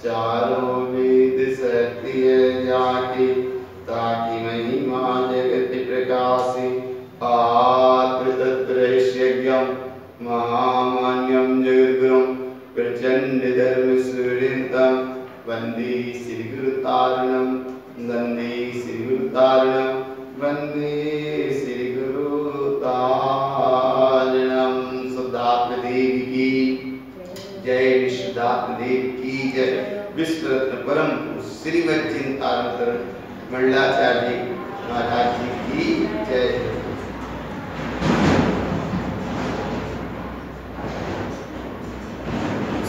चारों वेद सत्य जाके ताकि महिमा जगत प्रकाशे आत्मतत्त्वरहस्यज्ञं महामान्यं जगद्गुरुं प्रचंड धर्म सुरिंदं वंदे श्री गुरुतारणं वंदे श्री गुरुतारणं वंदे श्री गुरुतारणं। शुद्धात्म देव की जय, विशुद्धात्म देव की जय। विश्व रत्न परम पुरुष श्रीमद चिंतामणि मंडलाचार्य महाराज जी की जय।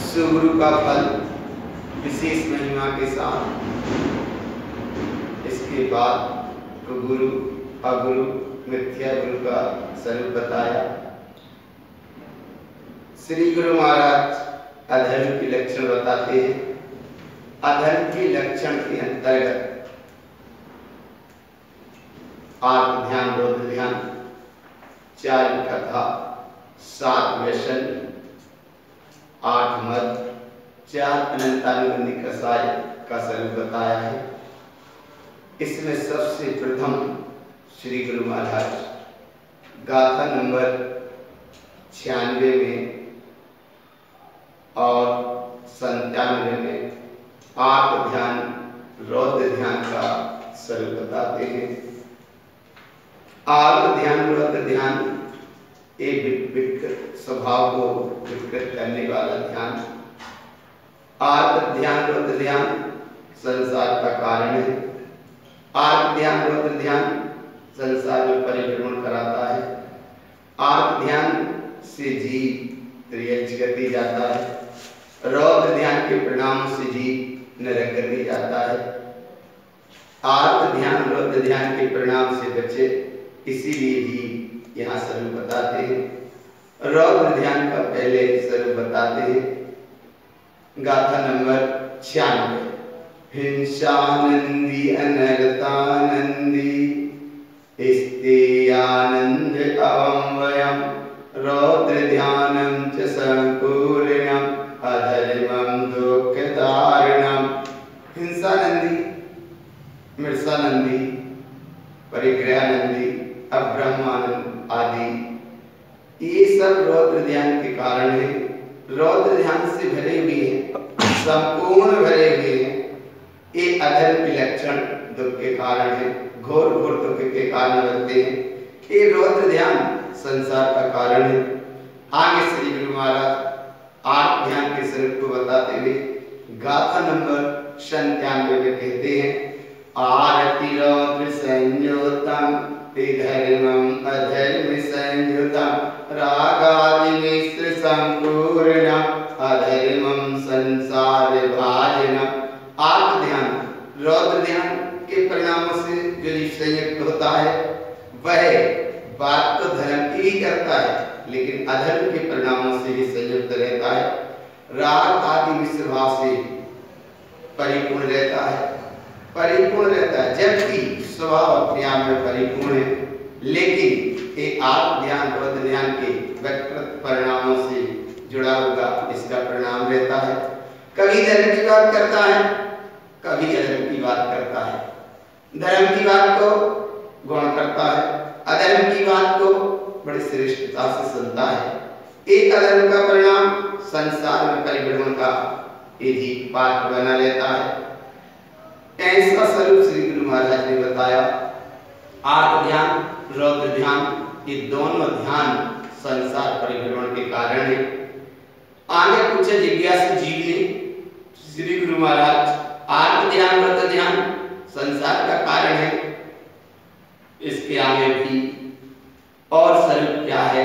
सुगुरु का फल विशेष महिमा के साथ, इसके बाद गुरु अगुरु मिथ्या गुरु का स्वरूप बताया। श्री गुरु महाराज अधर्म के लक्षण बताते हैं। अधर्म के लक्षण के अंतर्गत आत्म ध्यान, रुद्र ध्यान, 4 कथा, 7 व्यसन, 8 मद, 4 अनंतानुबंधी कसाय का स्वरूप बताया है। इसमें सबसे प्रथम श्री गुरु महाराज गाथा नंबर 96 में और 97 में आत्म ध्यान, रौद्र ध्यान का स्वरूप बताते हैं। आत्म ध्यान, रौद्र ध्यान एक विकृत स्वभाव को विकृत करने वाला ध्यान। आत्म ध्यान, रौद्र ध्यान संसार का कारण है। आत्म ध्यान, रौद्र ध्यान संसार में परिभ्रमण कराता है। आत्म ध्यान से जीव त्रियज गति जाता है। रौद्र ध्यान के परिणाम से जीव नरक गति जाता है। आत्म ध्यान, रौद्र ध्यान के परिणाम से बचे, इसीलिए जीव यहाँ स्वरूप बताते हैं। रौद्र ध्यान का पहले स्वरूप बताते हैं। गाथा नंबर 96। हिंसानंदी अनरतानंदी स्तेयानंद अवम्वयम् रौद्र ध्यानं च संपूर्णम् अधर्मं दुःखदारणम्। हिंसानंदी, मृषानंदी, परिग्रहानंदी, अब्रह्मानंद आदि, ये सब रौद्र ध्यान के कारण है। रौद्र ध्यान से भरे हुए हैं, संपूर्ण भरे हुए हैं। ये अधर्म के लक्षण दुख के कारण है, घोर घोर दुख के कारण बनते हैं। ये रौद्र ध्यान संसार का कारण है। आगे श्री गुरु महाराज 8 ध्यान के स्वरूप को बताते हुए गाथा नंबर 97 में कहते हैं, आरति रौद्र संयोतम धर्मम अधर्म संयुतम रागादि मिश्र संपूर्णम अधर्मम संसार भाजनम। आत्म ध्यान, रौद्र ध्यान के परिणामों से जो संयुक्त होता है, वह बात तो धर्म की ही करता है, लेकिन अधर्म के परिणामों से ही संयुक्त रहता है। राग आदि मिश्र भाव से परिपूर्ण रहता है, परिपूर्ण रहता है, जबकि स्वभाव अपने आप में परिपूर्ण है, लेकिन एक आत्म ध्यान, रौद्र ध्यान के विकृत परिणामों से जुड़ा हुआ इसका परिणाम रहता है। कभी धर्म की बात करता है, कभी अधर्म की बात करता है। धर्म की बात को गौण करता है, अधर्म की बात को बड़ी श्रेष्ठता से सुनता है। एक अधर्म का परिणाम संसार में परिभ्रमण का यदि पात्र बना रहता है। ऐसा स्वरूप श्री गुरु महाराज ने बताया। आत्म ध्यान, रौद्र ध्यान, ये दोनों ध्यान संसार परिभ्रमण के कारण है। आगे पूछे जिज्ञासु जीव ने, श्री गुरु महाराज आत्म ध्यान, रौद्र ध्यान संसार का कारण है, इसके आगे भी और स्वरूप क्या है?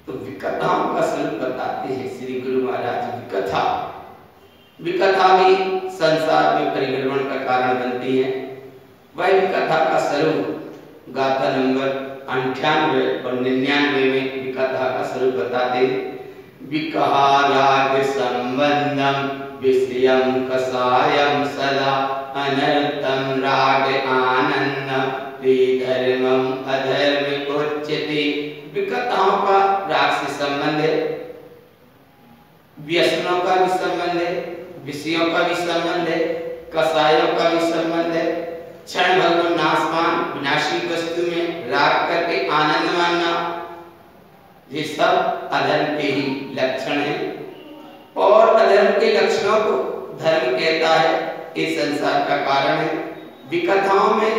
तो विकथाओं का स्वरूप बताते हैं श्री गुरु महाराज। विकथा, विकथा भी संसार में परिभ्रमण का कारण बनती है। वह विकथा का स्वरूप गाथा नंबर 98 और 99 में विकथा का स्वरूप बताते हैं। विकहा राग संबंधम विषयम कसायम सदा अनर्थम राग आनंदम धर्मम अधर्म उच्यते। विकथाओं का राग से संबंध है, व्यसनों का भी संबंध है, विषयों का भी संबंध है, कसायों का भी संबंध है। क्षण भर में नाशवान विनाशी वस्तु में राग करके आनंद मानना, ये सब अधर्म के ही लक्षण हैं। और अधर्म के लक्षणों को धर्म कहता है, ये संसार का कारण है। विकथाओं में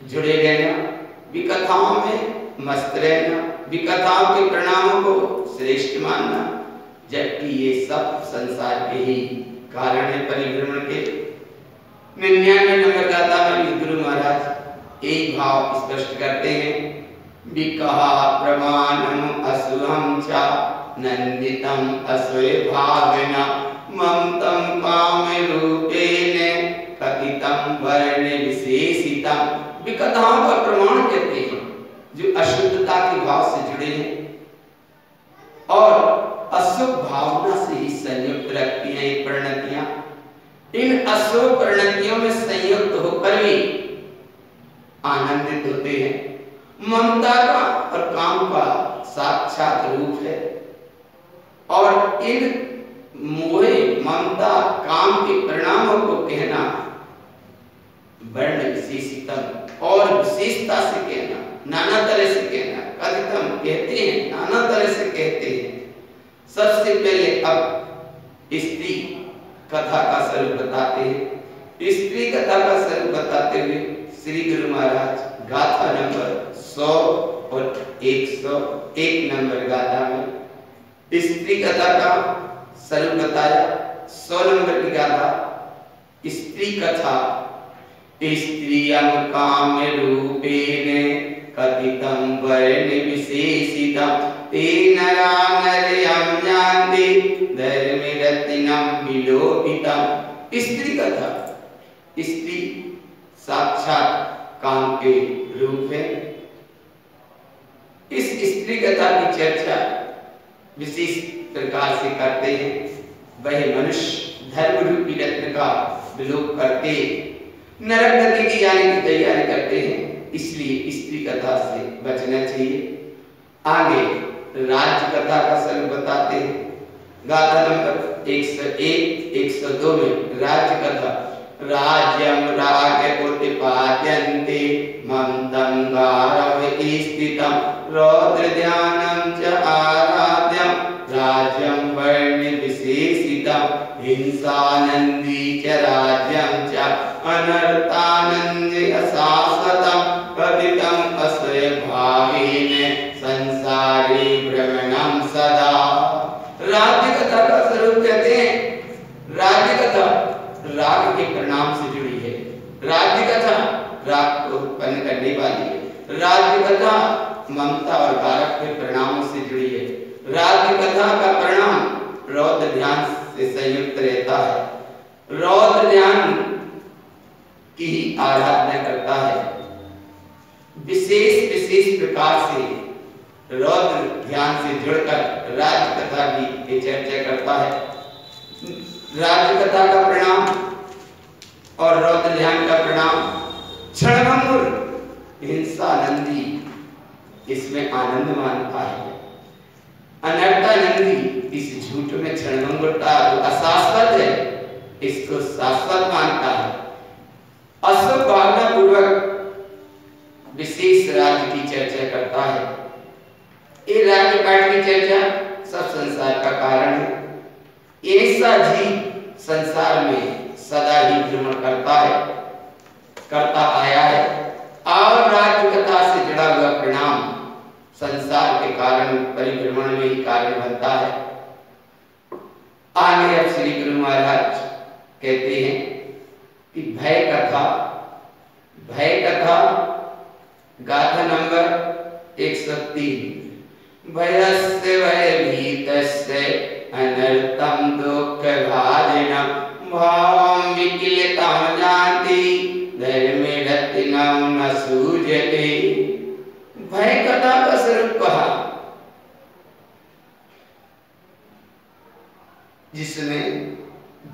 जुड़े रहना, विकथाओं में मस्त रहना, विकथाओं के परिणामों को श्रेष्ठ मानना, जबकि ये सब संसार के ही कारण है परिभ्रमण के। 99 नंबर गाथा में गुरु महाराज एक भाव स्पष्ट करते हैं, विकहा प्रमाणम असुहम चा नंदितम असुय भावना ममतम काम रूपेण कथितम वर्ण विशेषितम। विकथाओं का प्रमाण कहते हैं जो अशुद्धता के भाव से जुड़े हैं और अशुभ भावना से ही संयुक्त रखती हैं ये परिणतियां। इन अशुभ परिणतियों में संयुक्त होकर भी आनंदित होते हैं। ममता का और काम का साक्षात रूप है और इन मोहे ममता काम के परिणामों को कहना वर्ण विशेषितम और विशेषता से कहना, नाना तरह से कहना, कथितम कहते हैं, नाना तरह से कहते हैं। सबसे पहले अब स्त्री कथा का स्वरूप बताते हैं। स्त्री कथा का स्वरूप बताते हुए श्री गुरु महाराज गाथा नंबर 100 और 101 नंबर गाथा में स्त्री कथा का स्वरूप बताया। 100 नंबर की गाथा, स्त्री कथा स्त्रियं काम रूपेण कथितं वर्ण विशेषितं तेन नरयं जानति धर्मरत्नं विलोपितं। स्त्री कथा, स्त्री साक्षात काम के रूप है। इस स्त्री कथा की चर्चा विशेष प्रकार से करते हैं। वह मनुष्य धर्म रूपी रत्न का विलोप करके नरक गति की जाने की तैयारी करते हैं, इसलिए स्त्री कथा से बचना चाहिए। आगे राज्य कथा का स्वरूप बताते हैं। गाथा नंबर 101 102 में राज्य कथा, राज्यम राग उत्पाद्यन्ते मन्दं गारव स्थितं रौद्र ध्यानं च आराध्यं राज्यं वर्ण विशेषितं हिंसानंदी च राज्यं च अनर्थानंदे अशाश्वतं कथितं असय भावेन संसारे भ्रमणं सदा। राज्य कथा का स्वरूप कहते हैं, राज्य कथा राग के परिणाम से जुड़ी है। राज्य कथा राग को उत्पन्न करने वाली है। राज्य कथा ममता और कारक के परिणामों से जुड़ी है। राज्य कथा का परिणाम रौद्र ध्यान से संयुक्त रहता है। रौद्र ध्यान की ही आराधना करता है। विशेष विशेष प्रकार से रौद्र ध्यान से जुड़कर राज्य कथा की चर्चा करता है। राज्य कथा का परिणाम और रौद्र ध्यान का परिणाम क्षणभंगुर हिंसानंदी, इसमें आनंद मानता है। अनर्थानंदी, इस झूठ में क्षणभंगुरता जो अशाश्वत है इसको शाश्वत मानता है। अशुभ भावना पूर्वक विशेष राज्य की चर्चा करता है। ये राज्य पाठ की चर्चा सब संसार का कारण है। ऐसा जीव संसार में सदा ही भ्रमण करता है, करता आया है और राज्य कथा से जुड़ा हुआ परिणाम संसार के कारण परिभ्रमण में ही कारण बनता है। आगे अब श्री गुरु महाराज कहते हैं कि भय कथा गाथा नंबर 103, भयस्य भयभीतस्य अनर्थं दुःखभाजनं भावं विकिलितं जानति धर्मे रत्नं न सूझते। भय कथा का स्वरूप कहा, जिसमें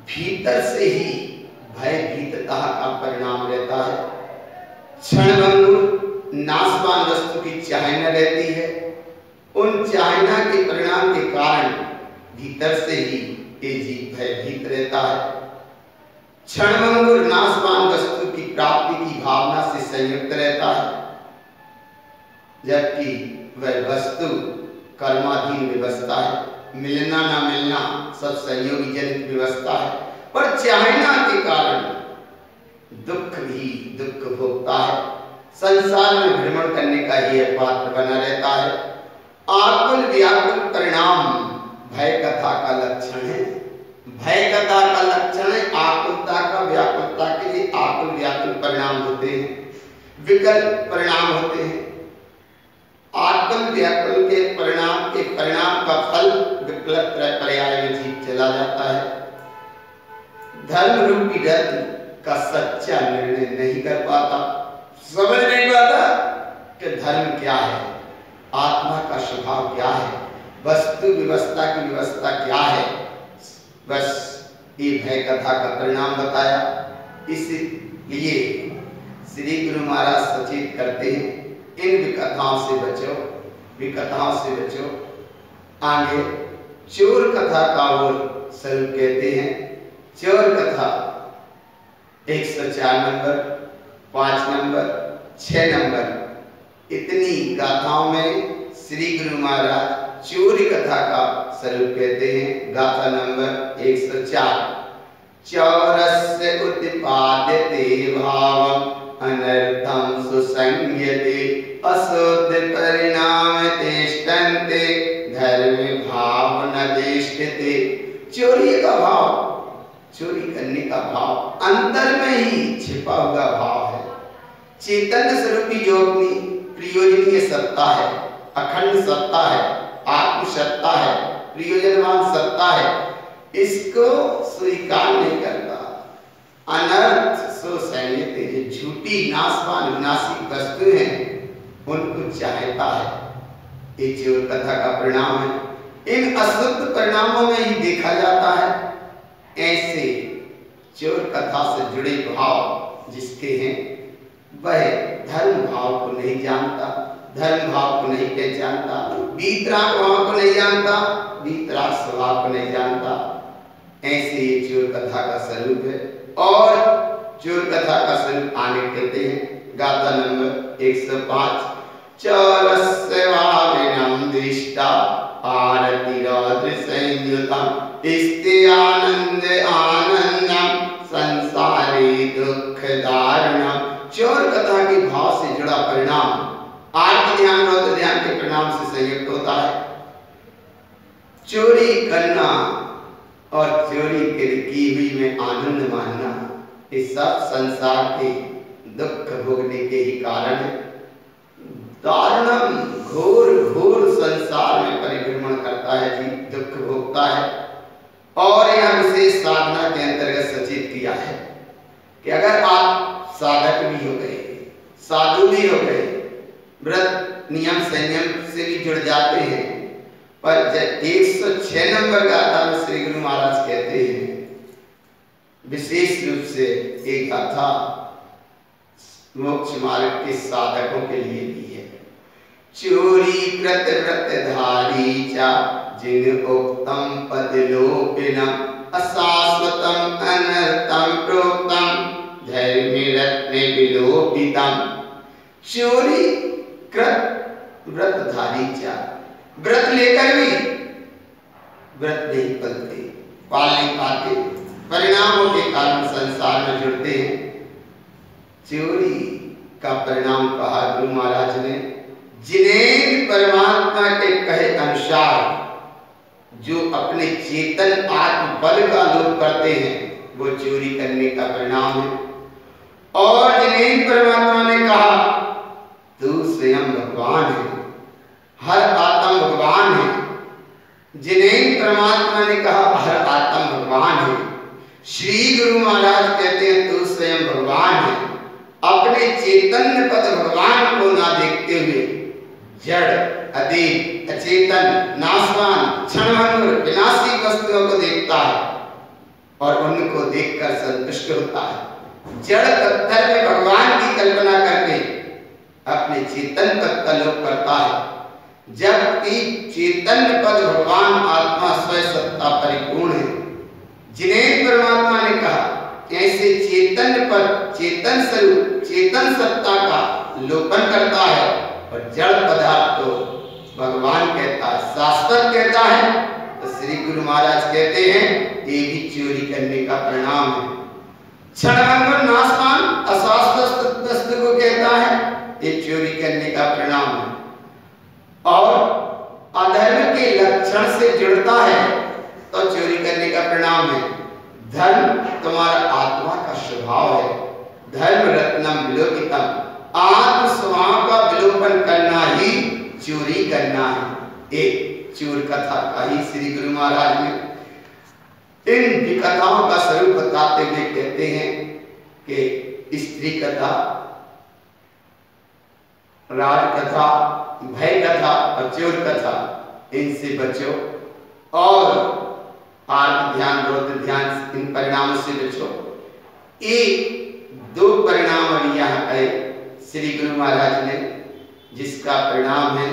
भीतर से ही भयभीतता का परिणाम रहता है। क्षणभंगुर नाशवान वस्तु की चाहना रहती है। उन चाहना के परिणाम के कारण भीतर से ही ये जीव भयभीत रहता है। क्षणभंगुर नाशवान वस्तु की प्राप्ति की भावना से संयुक्त रहता है, जबकि वह वस्तु कर्माधीन व्यवस्था है। मिलना ना मिलना सब संयोगी जनित व्यवस्था है, पर चाहना के कारण दुख भी दुख भोगता है। संसार में भ्रमण करने का यह पात्र बना रहता है। आकुल व्याकुल परिणाम भय कथा का लक्षण है। भय कथा का लक्षण है आकुलता का। व्याकुलता के लिए आकुल व्याकुल परिणाम होते हैं, विकल्प परिणाम होते हैं। आकुल व्याकुल के परिणाम का फल विकल्प पर्याय में जीव चला जाता है। धर्म रूपी रत्न का सच्चा निर्णय नहीं कर पाता, समझ नहीं पाता कि धर्म क्या है, आत्मा का स्वभाव क्या है, वस्तु व्यवस्था की व्यवस्था क्या है। बस ये भय कथा का परिणाम बताया। इसलिए श्री गुरु महाराज सचेत करते हैं, इन विकथाओं से बचो, विकथाओं से बचो। आगे चोर कथा का और स्वरूप कहते हैं। चोर कथा 104 नंबर, 5 नंबर, 6 नंबर इतनी गाथाओं में श्री गुरु महाराज चोरी कथा का स्वरूप कहते हैं। गाथा नंबर 104। चौरस्य उत्पाद्यते भावम् अनर्थं सुसंज्ञते अशुद्ध परिणाम तिष्ठन्ते धर्म भाव न देष्यते। चोरी का भाव, चोरी करने का भाव अंतर में ही छिपा हुआ भाव है। चैतन्य स्वरूपी जो अपनी प्रयोजनीय सत्ता है, अखंड सत्ता है, आत्म सत्ता है, प्रयोजनवान सत्ता है, इसको स्वीकार नहीं करता। अनर्थ सो संयते, झूठी नाशवान विनाशी वस्तु है उनको चाहता है। ये चोर कथा का परिणाम है। इन अशुद्ध परिणामों में ही देखा जाता है। ऐसे चोर कथा से जुड़े भाव जिसके हैं वह धर्म भाव को नहीं जानता, धर्म भाव को नहीं पहचानता, वीतराग भाव को नहीं जानता, वीतराग स्वभाव को नहीं जानता। ऐसे ये चोर कथा का स्वरूप है। और चोर कथा का स्वरूप आगे कहते हैं। गाथा नंबर 105। चौरस्य भाविनम् दृष्टा आरति रौद्र संयुतम् इस्ते आनंद आनंदम संसारे दुख दारुणम। चोर कथा के भाव से जुड़ा परिणाम आर्त ध्यान रौद्र ध्यान के परिणाम से संयुक्त होता है। चोरी करना और चोरी की हुई में आनंद मानना, ये सब संसार के दुख भोगने के ही कारण है। दारुणम, घोर घोर संसार में परिभ्रमण करता है जी, दुख भोगता है। और यह विशेष साधना के अंतर्गत सचेत किया है कि अगर आप साधक भी हो गए, साधु भी हो गए, व्रत नियम संयम से भी जुड़ जाते हैं, पर 106 नंबर गाथा में श्री गुरु महाराज कहते हैं विशेष रूप से एक गाथा मोक्ष मार्ग के साधकों के लिए भी है। चोरी कृत व्रत धारी चा जिन उक्तम पद लोपिनम अशाश्वतम अनर्थम प्रोक्तम धर्म रत्ने विलोपितम। चोरी कृत व्रत धारी चा, व्रत लेकर भी व्रत नहीं पालते, पाल नहीं पाते, परिणामों के कारण संसार में जुड़ते हैं। चोरी का परिणाम कहा गुरु महाराज ने, जिन्हें परमात्मा के कहे अनुसार जो अपने चेतन आत्म बल का लोप करते हैं वो चोरी करने का परिणाम है। और जिन्हें परमात्मा ने कहा तू स्वयं भगवान है, हर आत्म भगवान है, जिन्हें परमात्मा ने कहा हर आत्म भगवान है। श्री गुरु महाराज कहते हैं तू स्वयं भगवान है। अपने चैतन्य पद भगवान को ना देखते हुए जड़, अदीप, अचेतन, नाशवान, क्षणभंगुर, विनाशी वस्तुओं को देखता है और उनको देखकर संतुष्ट होता है। जड़ पत्थर में भगवान की कल्पना करके अपने चेतन पद का लोप करता है। जबकि चैतन्य पद भगवान आत्मा स्वयं सत्ता परिपूर्ण है, जिन्हें परमात्मा ने कहा ऐसे चेतन पर चेतन स्वरूप चेतन सत्ता का लोपन करता है और जड़ पदार्थ को भगवान कहता है, शाश्वत कहता है, तो श्री गुरु महाराज कहते हैं ये भी चोरी करने का परिणाम है। क्षणभंगुर नाशवान अशाश्वत वस्तु को कहता है ये चोरी करने का परिणाम है। और अधर्म के लक्षण से जुड़ता है तो चोरी करने का परिणाम है। धर्म तुम्हारा आत्मा का स्वभाव है। धर्म रत्नम विलोकितम, आत्म स्वभाव का विलोपन करना ही चोरी करना है। एक चोर कथा का ही श्री गुरु महाराज ने इन विकथाओं का स्वरूप बताते हुए कहते हैं कि स्त्री कथा, राज कथा, भय कथा और चोर कथा, इनसे बचो और आत्म ध्यान, रौद्र ध्यान, इन परिणामों से बचो। ये दो परिणाम अभी यहाँ आए श्री गुरु महाराज ने, जिसका परिणाम है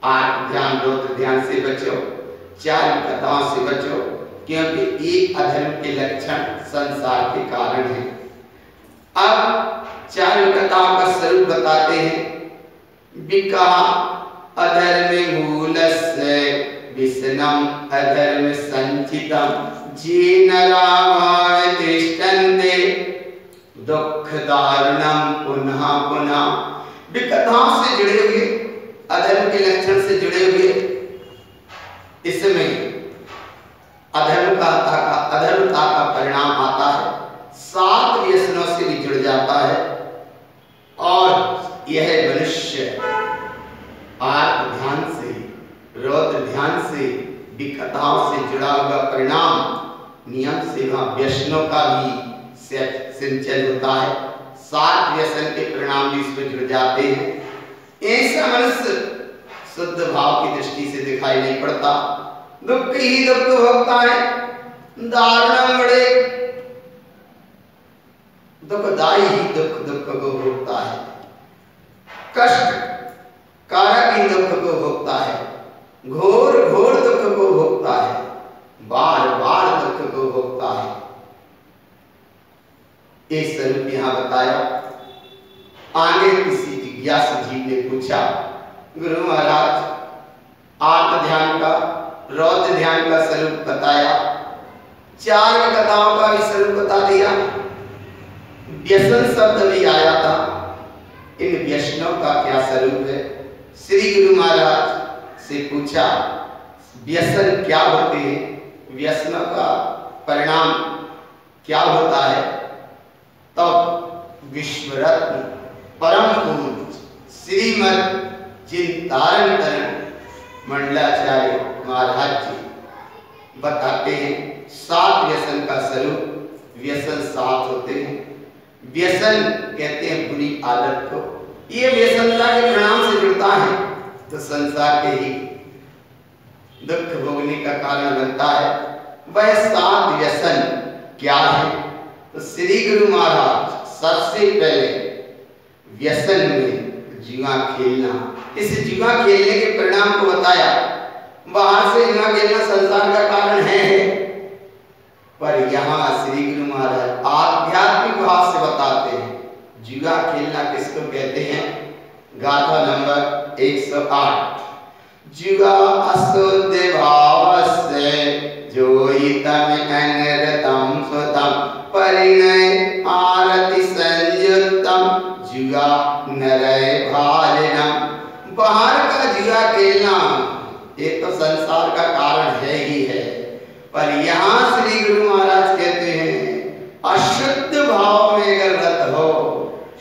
आत्म ध्यान, रौद्र ध्यान से बचो, चार कथाओं से बचो, क्योंकि ये अधर्म के लक्षण संसार के कारण है। अब चार कथाओं का स्वरूप बताते हैं। विका अधर्म मूलस्य विष्णम अधर्म संचितम जे नरामाय तिष्ठन्ते दुख दारुणम पुनः पुनः। विकथाओं से जुड़े हुए, अधर्म के लक्षण से जुड़े हुए, इसमें अधर्मता का परिणाम आता है, 7 व्यसनों से भी जुड़ जाता है और यह मनुष्य आत्म ध्यान से, रौद्र ध्यान से, विकथाओं से जुड़ा हुआ परिणाम नियम से वहां व्यसनों का भी सिंचन होता है। 7 व्यसन के परिणाम भी इसमें जुड़ जाते हैं। ऐसा मनुष्य शुद्ध भाव की दृष्टि से दिखाई नहीं पड़ता, दुख ही दुख भोगता है, दारुणम बड़े दुखदायी ही दुख को भोगता है, कष्ट कारक ही दुख को भोगता है, घोर घोर दुख को भोगता है, बार बार दुख को भोगता है। एक स्वरूप यहाँ बताया। आगे किसी जिज्ञासु जीव ने पूछा, गुरु महाराज आत्म ध्यान का, रौद्र ध्यान का स्वरूप बताया, 4 कथाओं का भी स्वरूप बता दिया, व्यसन शब्द भी आया था, इन व्यसनों का क्या स्वरूप है? श्री गुरु महाराज से पूछा व्यसन क्या होते हैं, व्यसनों का परिणाम क्या होता है? तब विश्वरत्न परम पूज्य श्रीमद चिंतारण मंडलाचार्य महाराज जी बताते हैं 7 व्यसन का स्वरूप। व्यसन 7 होते हैं। व्यसन कहते हैं बुरी आदत को। ये व्यसनता के परिणाम से जुड़ता है तो संसार के ही दुख भोगने का कारण बनता है। वह 7 व्यसन क्या है? तो श्री गुरु महाराज सबसे पहले व्यसन में जुआ खेलना, इस जुआ खेलने के परिणाम को बताया। बाहर से जुआ खेलना संसार का कारण है, पर यहाँ श्री गुरु महाराज आध्यात्मिक भाव से बताते हैं जुआ खेलना किसको कहते हैं। गाथा नंबर 108। जुआ अशुद्ध भाव से जोहितम अनरतम सुतम परिणय आरति संयुक्तम जुआ नरय भाजनम। बाहर का जुआ खेलना ये तो संसार का कारण है ही है, पर यहाँ श्री गुरु महाराज कहते हैं अशुद्ध भाव में अगर रत हो,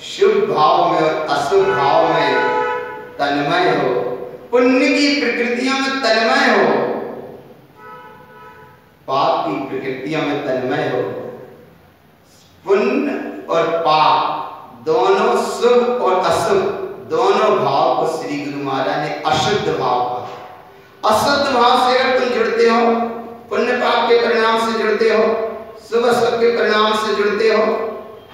शुभ भाव में और अशुभ भाव में तन्मय हो, पुण्य की प्रकृतियों में तन्मय हो, पाप की प्रकृतियों में तन्मय हो। पुण्य और पाप दोनों, शुभ और अशुभ दोनों भाव को श्री गुरु महाराज ने अशुद्ध भाव कहा। अशुद्ध भाव से अगर तुम जुड़ते हो, पुण्य पाप के परिणाम से जुड़ते हो, शुभ अशुभ के परिणाम से जुड़ते हो,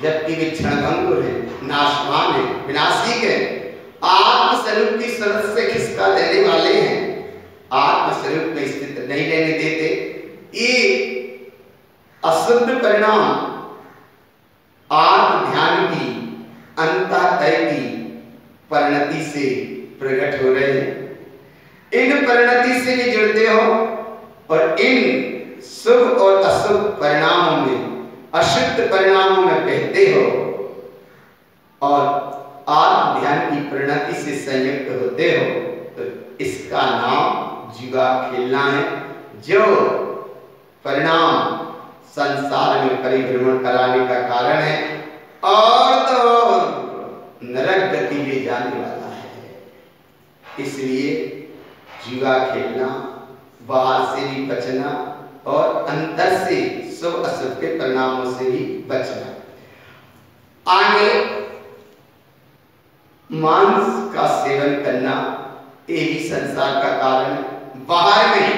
जबकि वे क्षणभंगुर है, नाशवान है, विनाशिक है, आत्मस्वरूप की शरत से खिसका देने वाले हैं, आत्मस्वरूप में स्थित नहीं रहने देते। ये अशुद्ध परिणाम आत्म ध्यान की अंतःतय की परिणति से प्रकट हो रहे हैं। इन परिणति से भी जुड़ते हो और इन शुभ और अशुभ परिणामों में, अशुद्ध परिणामों में बहते हो और आत्म ध्यान की परिणति से संयुक्त होते हो, तो इसका नाम जुआ खेलना है, जो परिणाम संसार में परिभ्रमण कराने का कारण है और तो नरक गति में जाने वाला है। इसलिए जुआ खेलना, बाहर से भी बचना और अंदर से शुभ अशुभ के परिणामों से भी बचना। आगे मांस का सेवन करना, ये भी संसार का कारण है। बाहर में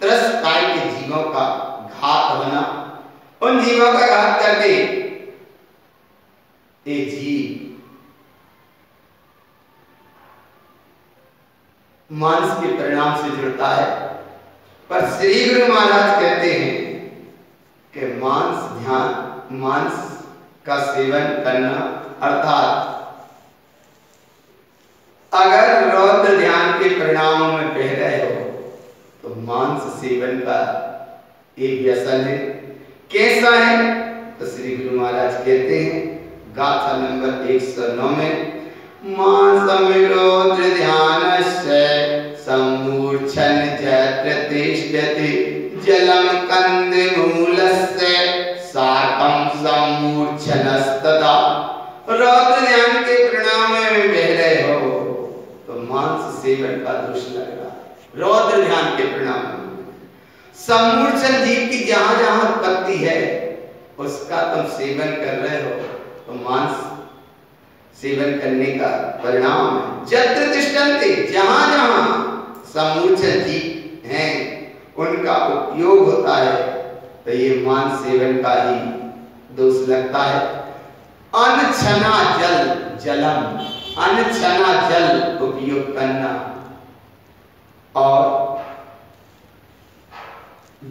त्रस्तकाय के जीवों का घात होना, उन जीवों का घात करके ये जीव मांस के परिणाम से जुड़ता है। पर श्री गुरु महाराज कहते हैं कि मांस का सेवन करना, अर्थात अगर रौद्र ध्यान के परिणामों में बह रहे हो तो मांस सेवन का एक व्यसन है। कैसा है? तो श्री गुरु महाराज कहते हैं गाथा नंबर 109 में, मांसम रौद्र ध्यानस्य सम्मूर्छन् प्रतिष्ठति जलम कंदमूलस्य साकं सम्मूर्छनस्तदा। रौद्र ध्यान के परिणाम में बह रहे हो तो मांस सेवन का दोष लग रहा है। रौद्र ध्यान के परिणाम में सम्मूर्छन जीव की जहां जहां उत्पत्ति है उसका तुम सेवन कर रहे हो तो मांस सेवन करने का परिणाम है। जत्र तिष्ठन्ते, जहां जहां सम्मूर्छन जीव हैं उनका उपयोग होता है तो ये मांस सेवन का ही दोष लगता है। अनछना जलम, अनछना जल उपयोग करना और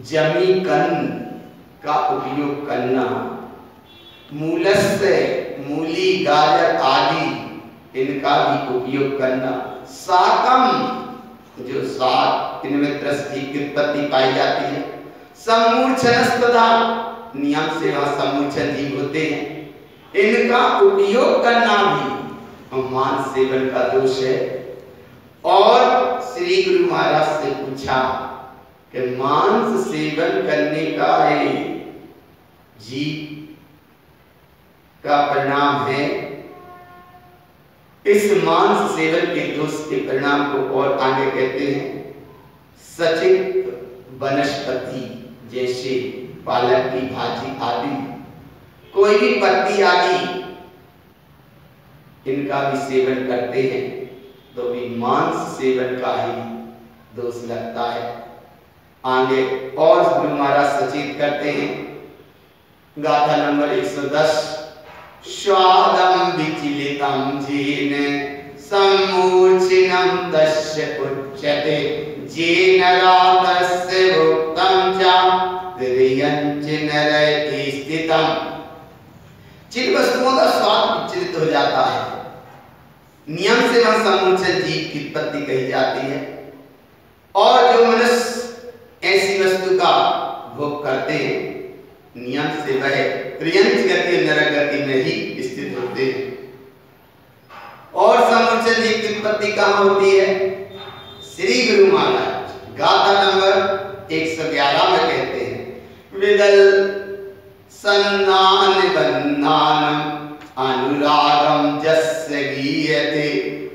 जमी कन्न का उपयोग करना, मूलस्य मूली गाजर आदि इनका भी उपयोग करना, साकम जो साग इनमें त्रस्ती की उत्पत्ति पाई जाती है, सम्मूर्छनस्तदा नियम से वहां सम्मूर्छन जीव होते हैं, इनका उपयोग करना भी मांस सेवन का दोष है। और श्री गुरु महाराज से पूछा कि मांस सेवन करने का जीव का परिणाम है, इस मांस सेवन के दोष के परिणाम को और आगे कहते हैं, सचित वनस्पति जैसे पालक की भाजी आदि, कोई भी पत्ती आदि इनका भी सेवन करते हैं तो भी मांस सेवन का ही दोष लगता है। आगे और गुरु महाराज सचेत करते हैं गाथा नंबर 110, स्वादम विचलितम जेन सम्मूर्छिनम तस्य उच्यते जेन रातस्य भुक्तं च त्रियंच नरय स्थितम। जिन वस्तुओं का स्वाद विचलित हो जाता है, नियम से वह सम्मूर्छन जीव की उत्पत्ति कही जाती है, और जो मनुष्य ऐसी वस्तु का भोग करते हैं नियम से वह त्रियंच गति नरक गति में ही स्थित होते हैं। और सम्मूर्छन जीव की उत्पत्ति कहाँ होती है? श्री गुरु महाराज गाथा नंबर 111 में कहते हैं, विदल सन्नान बन्नानम अनुरागम जस्य गीयते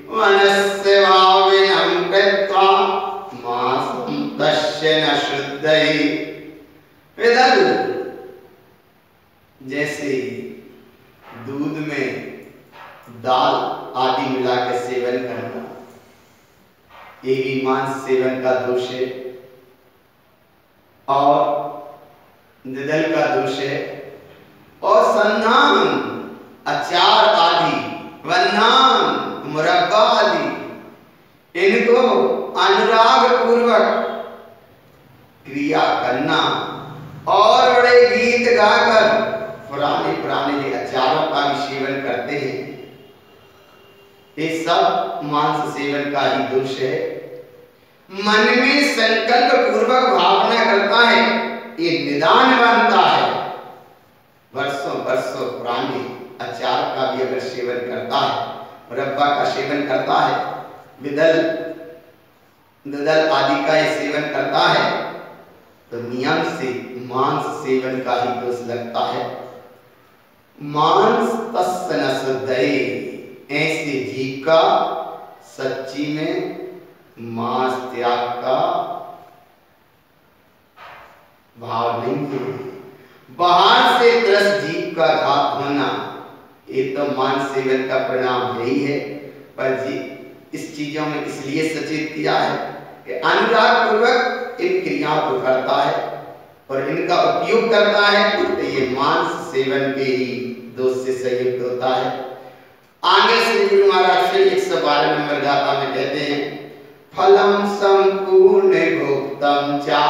वनस्य भाविनं कृत्वा मासं तस्य न शुद्धये। विदल जैसे दूध में दाल आदि मिला के सेवन करना, ये भी मांस सेवन का दोष है और निदल का दोष है। और सन्नान अचार आदि, वन्नान मुरब्बा आदि, इनको अनुराग पूर्वक क्रिया करना और बड़े गाकर पुराने पुराने जो अचारों का भी सेवन करते हैं, ये सब मांस सेवन का ही दोष है। मन में संकल्प पूर्वक भावना करता है, ये निदान बनता है। वर्षों वर्षों पुराने अचार का भी अगर सेवन करता है, मुरब्बा का सेवन करता है, ददल आदि का ये सेवन करता है, तो नियम से मांस सेवन का ही दोष लगता है। मांस तस्य न शुद्धये, ऐसे जीव का सच्ची में मांस त्याग का भाव नहीं है। बाहर से त्रस्त जीव का घात होना, ये तो मांस सेवन का परिणाम यही है। पर जी इस चीजों में इसलिए सचेत किया है कि अनुराग पूर्वक इन क्रियाओं को करता है और इनका उपयोग करता है, तो ये मांस सेवन के ही दोष से संयुक्त होता है। आगे श्री गुरु महाराज फिर 112 नंबर गाथा में कहते हैं, फलम संपूर्ण भोक्तम चा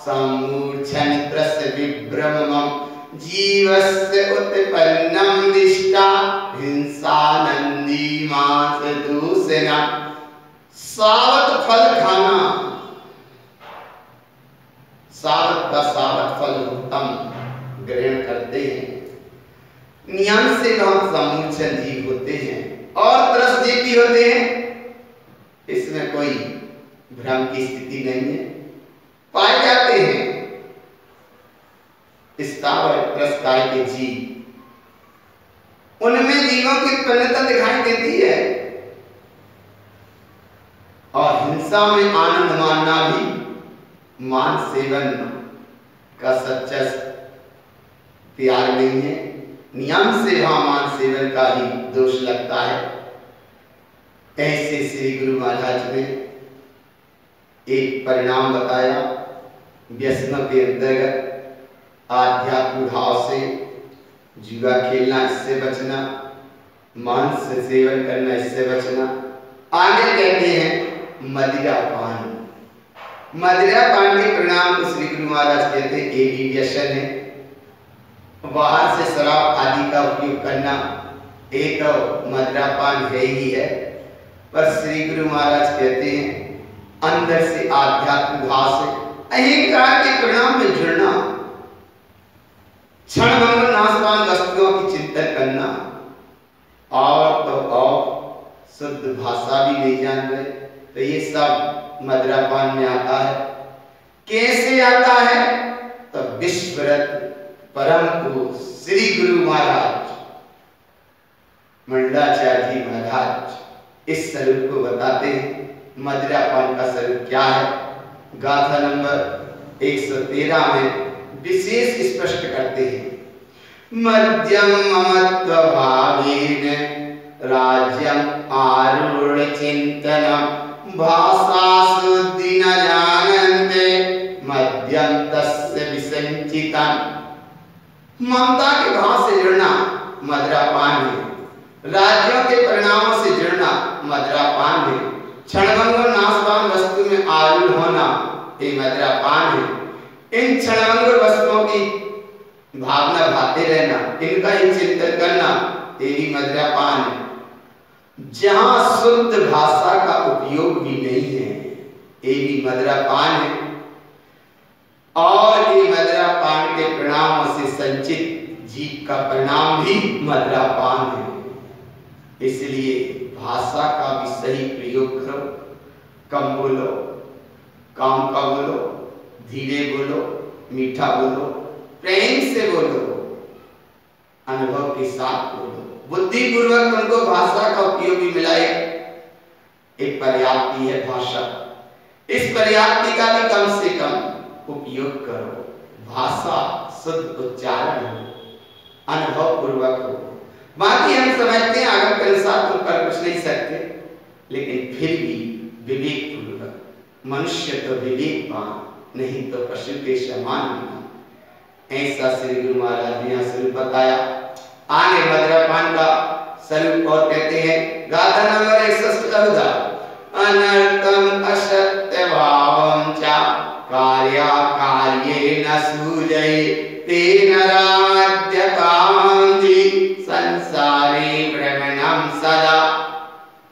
सम्मूर्छन त्रस विभ्रमम् जीवस्य उत्पन्नम दिष्टा हिंसानंदी मांस दूषणा। सावत फल खाना, सावत का सावत फल उत्तम ग्रहण करते हैं। नियम से हम सम्मूर्छन जीव होते हैं और त्रस्त जीव भी होते हैं, इसमें कोई भ्रम की स्थिति नहीं है। पाए जाते हैं स्थावर त्रस्ताय के जीव, उनमें जीवों की उत्पन्नता दिखाई देती है और हिंसा में आनंद मानना भी मांस सेवन का सच्चा त्याग नहीं है। नियम से वहां मांस सेवन का ही दोष लगता है। ऐसे श्री गुरु महाराज ने एक परिणाम बताया व्यसनों के अंतर्गत। आध्यात्मिक भाव से जुआ खेलना, इससे बचना, मांस से सेवन करना, इससे बचना। आगे कहते हैं मदिरापान। मदिरापान के परिणाम को श्री गुरु महाराज कहते हैं ये भी व्यसन है। बाहर से शराब आदि का उपयोग करना, ये तो मदिरापान है ही है। पर श्री गुरु महाराज कहते हैं अंदर से आध्यात्मिक भाव से अहंकार के परिणाम में जुड़ना, क्षणभंगुर नाशवान वस्तुओं की चिंतन करना, और तो और शुद्ध भाषा भी नहीं जान रहे, तो ये सब मदिरापान में आता है। कैसे आता है? तो विश्वरत्न परम पुरुष श्री गुरु महाराज मंडलाचार्य जी महाराज इस स्वरूप को बताते हैं। मदिरापान का स्वरूप क्या है? गाथा नंबर 113 में विशेष स्पष्ट करते हैं। मध्यम ममत्व भावेन राज्यम आरूढ़ चिंतनम भाषा शुद्धि न जानन्ते मध्यम तस्य विसंचितम्। ममता के भाव से जुड़ना मदिरापान है। राज्यों के परिणामों से जुड़ना मदिरापान है। क्षणभंगुर नाशवान वस्तु में आरूढ़ होना ये मदिरापान है। इन क्षणभंगुर वस्तुओं की भावना भाते रहना, इनका ही चिंतन करना, ये भी मदिरापान है। जहां शुद्ध भाषा का उपयोग भी नहीं है, ये भी मदिरापान है। और ये मदिरापान के परिणामों से संचित जीव का परिणाम भी मदिरापान है। इसलिए भाषा का भी सही प्रयोग करो। कम बोलो, काम का बोलो, धीरे बोलो, मीठा बोलो, प्रेम से बोलो, अनुभव के साथ बोलो, बुद्धिपूर्वक उनको भाषा का उपयोग भी मिलाए। एक पर्याप्ति है भाषा, इस पर्याप्ति का भी कम से कम उपयोग करो। भाषा शुद्ध उच्चारण हो, अनुभव पूर्वक हो। बाकी हम समझते हैं आगम के अनुसार तुम कर कुछ नहीं सकते, लेकिन फिर भी विवेक पूर्वक। मनुष्य तो विवेकवान, नहीं तो पशु के समान नहीं। ऐसा श्री गुरु महाराज ने यहाँ स्वरूप बताया। आगे मदिरापान का स्वरूप और कहते हैं गाथा नंबर 114। अनर्थम असत्य भावम च कार्या कार्ये न सूजय तेन रामद्यकान्ति संसारे भ्रमणं सदा।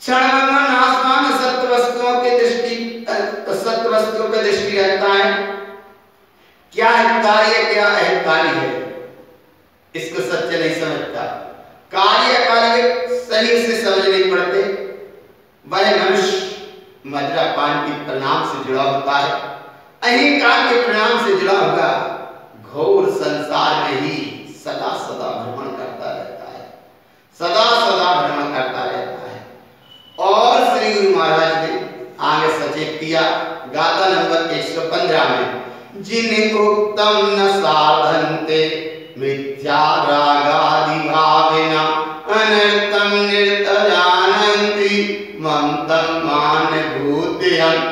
क्षणभंगुर नाशवान सत्वस्तुओं की दृष्टि रखता है। क्या हितकारी है, क्या अहितकारी है, इसको सच्चे नहीं समझता। कार्य अकार्य सही से समझ नहीं पड़ते। वह मनुष्य मदिरापान के परिणाम से जुड़ा होता है, अहंकार के परिणाम से जुड़ा होगा, घोर संसार में ही सदा सदा भ्रमण करता रहता है, सदा सदा भ्रमण करता रहता है। और श्री गुरु महाराज ने आगे सचेत किया गाथा नंबर 115 में, जिन्होक्तम न साधन्ते मिथ्या रागादि भावेन अनर्थम निर्तजानन्ति ममतं मानभूतयम्।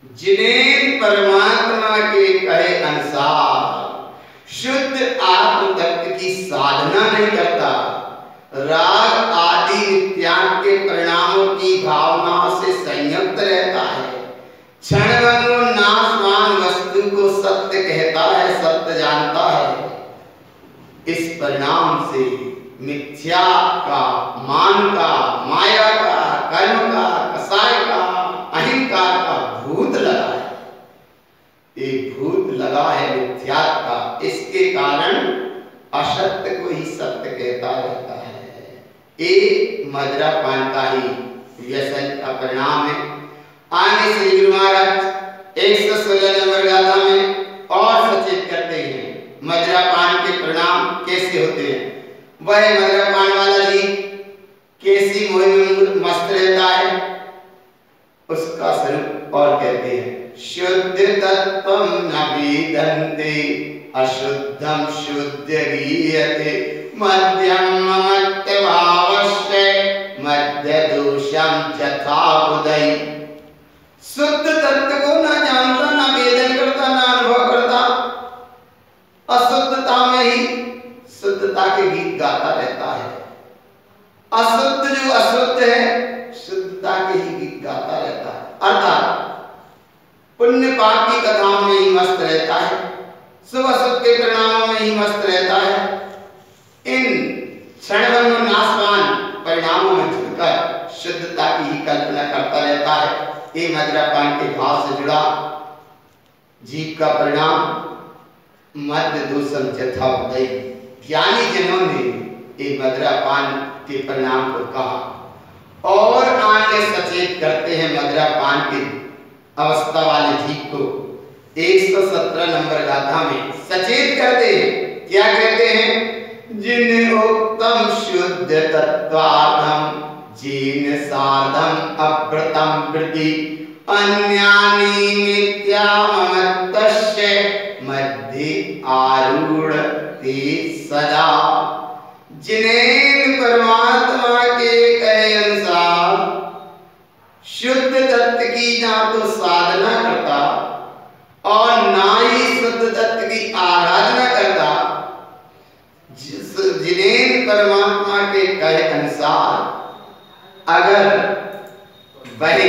जिन्हें परमात्मा के कहे अनुसार शुद्ध आत्म तत्व की साधना नहीं करता, राग आदि त्याग के परिणामों की भावना से संयुक्त रहता है, क्षणभंगुर नाशवान वस्तु को सत्य कहता है, सत्य जानता है, इस परिणाम से मिथ्या का, मान का, माया का, कर्म का, कसाय का, अहंकार का भूत लगा है। एक भूत लगा है मिथ्या का, इसके कारण असत्य को ही सत्य कहता रहता है। एक मदिरापान का ही व्यसन का परिणाम है। आगे श्री गुरु महाराज 116 नंबर गाथा में और सचेत करते हैं मदिरापान के परिणाम कैसे होते हैं। वह मदिरापान वाला जी कैसी मोह में मस्त रहता है, उसका स्वरूप और कहते हैं, शुद्ध तत्वं न विदन्ते अशुद्धं शुद्ध गीयते मध्यम मत्यभावस्य मध्य दोषं यथा बुधै। शुद्ध तत्व को ना जानता, ना वेदन करता, ना अनुभव करता, अशुद्धता में ही शुद्धता के गीत गाता रहता है। अशुद्ध जो अशुद्ध है, शुद्धता के ही गीत गाता रहता है। अर्थात पुण्य पाप की कथाओं में ही मस्त रहता है, शुभ अशुभ के परिणामों में ही मस्त रहता है। इन क्षणभंगुर नाशवान परिणामों में झुककर शुद्धता की ही कल्पना करता रहता है। ये मदिरापान के भाव से जुड़ा जीव का परिणाम मध्य दोषम यथा बुधै। ज्ञानी जनों ने ये मदिरापान के परिणाम को कहा और आगे सचेत करते हैं मदिरापान की अवस्था वाले जीव को। 117 नंबर गाथा में सचेत करते हैं, क्या कहते हैं, जिन्होक्तम शुद्ध तत्वार्थम जीन साधम अव्रतम वृत्ति अन्यानि मिथ्यामत्तस्य मध्य आरूढ़ ते सदा। जिन्हें परमात्मा के कहे अनुसार शुद्ध तत्व की ना तो साधना करता और ना ही शुद्ध तत्व की आराधना करता, जिन्हें परमात्मा के कहे अनुसार अगर वह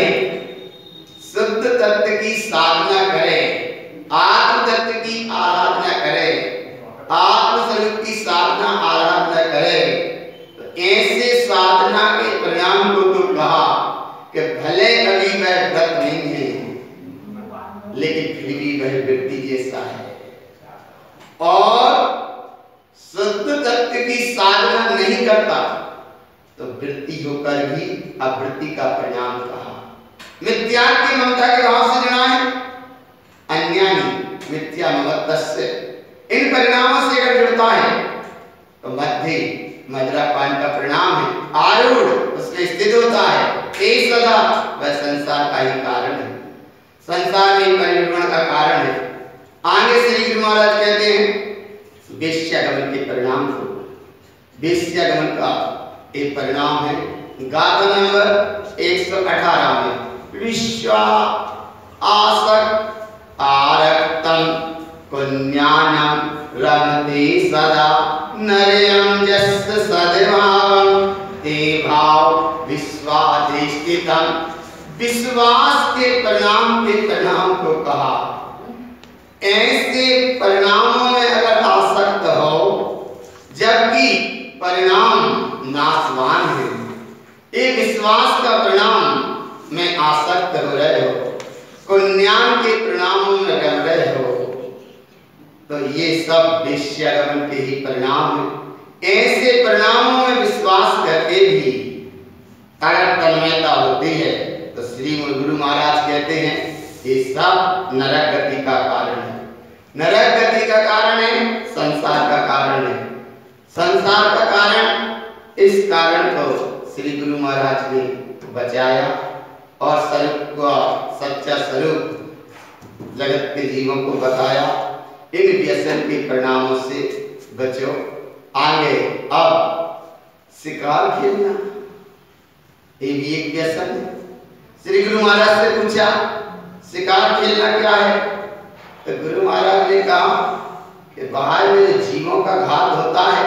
शुद्ध तत्व की साधना करे, आत्म तत्व की आराधना करे, आत्म स्वरूप की साधना आराधना करे, तो ऐसे साधना के परिणाम को तो कहा कि भले कभी वह व्रत नहीं है, लेकिन फिर भी वह वृत्ति जैसा है। और शुद्ध तत्व की साधना नहीं करता तो वृत्ति होकर भी अवृत्ति का परिणाम कहा। मिथ्या की ममता के भाव से जुड़ा है, अन्यानि मिथ्या ममत्तस्य। इन परिणामों से अगर जुड़ता है तो मध्य मदिरापान का परिणाम है, आरूढ़ उसमें स्थित होता है, एक सदा वह संसार का ही कारण है, संसार में परिभ्रमण का कारण है। आगे श्री गुरु महाराज कहते हैं वेश्यागमन के परिणाम को। वेश्यागमन का एक परिणाम है गाथा नंबर 118 में, विश्वा आसक्त आरक्तम पुण्यानम रमते सदा नरयम जस्य सद्भावम ते भाव विश्वाधिष्ठितम। विश्वास के परिणाम को कहा। ऐसे परिणामों में अगर आसक्त हो जबकि परिणाम नाशवान है, ये विश्वास का परिणाम में आसक्त हो रहे हो, कुज्ञान के परिणामों में रम रहे हो, तो ये सब वेश्यागमन के ही परिणाम है। ऐसे परिणामों में विश्वास करके भी अगर तन्मयता होती है तो श्री गुरु महाराज कहते हैं ये सब नरक गति का कारण है। नरक गति का कारण है, संसार का कारण है। संसार का कारण, इस कारण को श्री गुरु महाराज ने बचाया और स्वरूप को, सच्चा स्वरूप जगत के जीवों को बताया। इन व्यसन के परिणामों से बचो। आगे अब शिकार खेलना, ये भी एक व्यसन है। श्री गुरु महाराज से पूछा शिकार खेलना क्या है, तो गुरु महाराज ने कहा कि बाहर में जो जीवों का घात होता है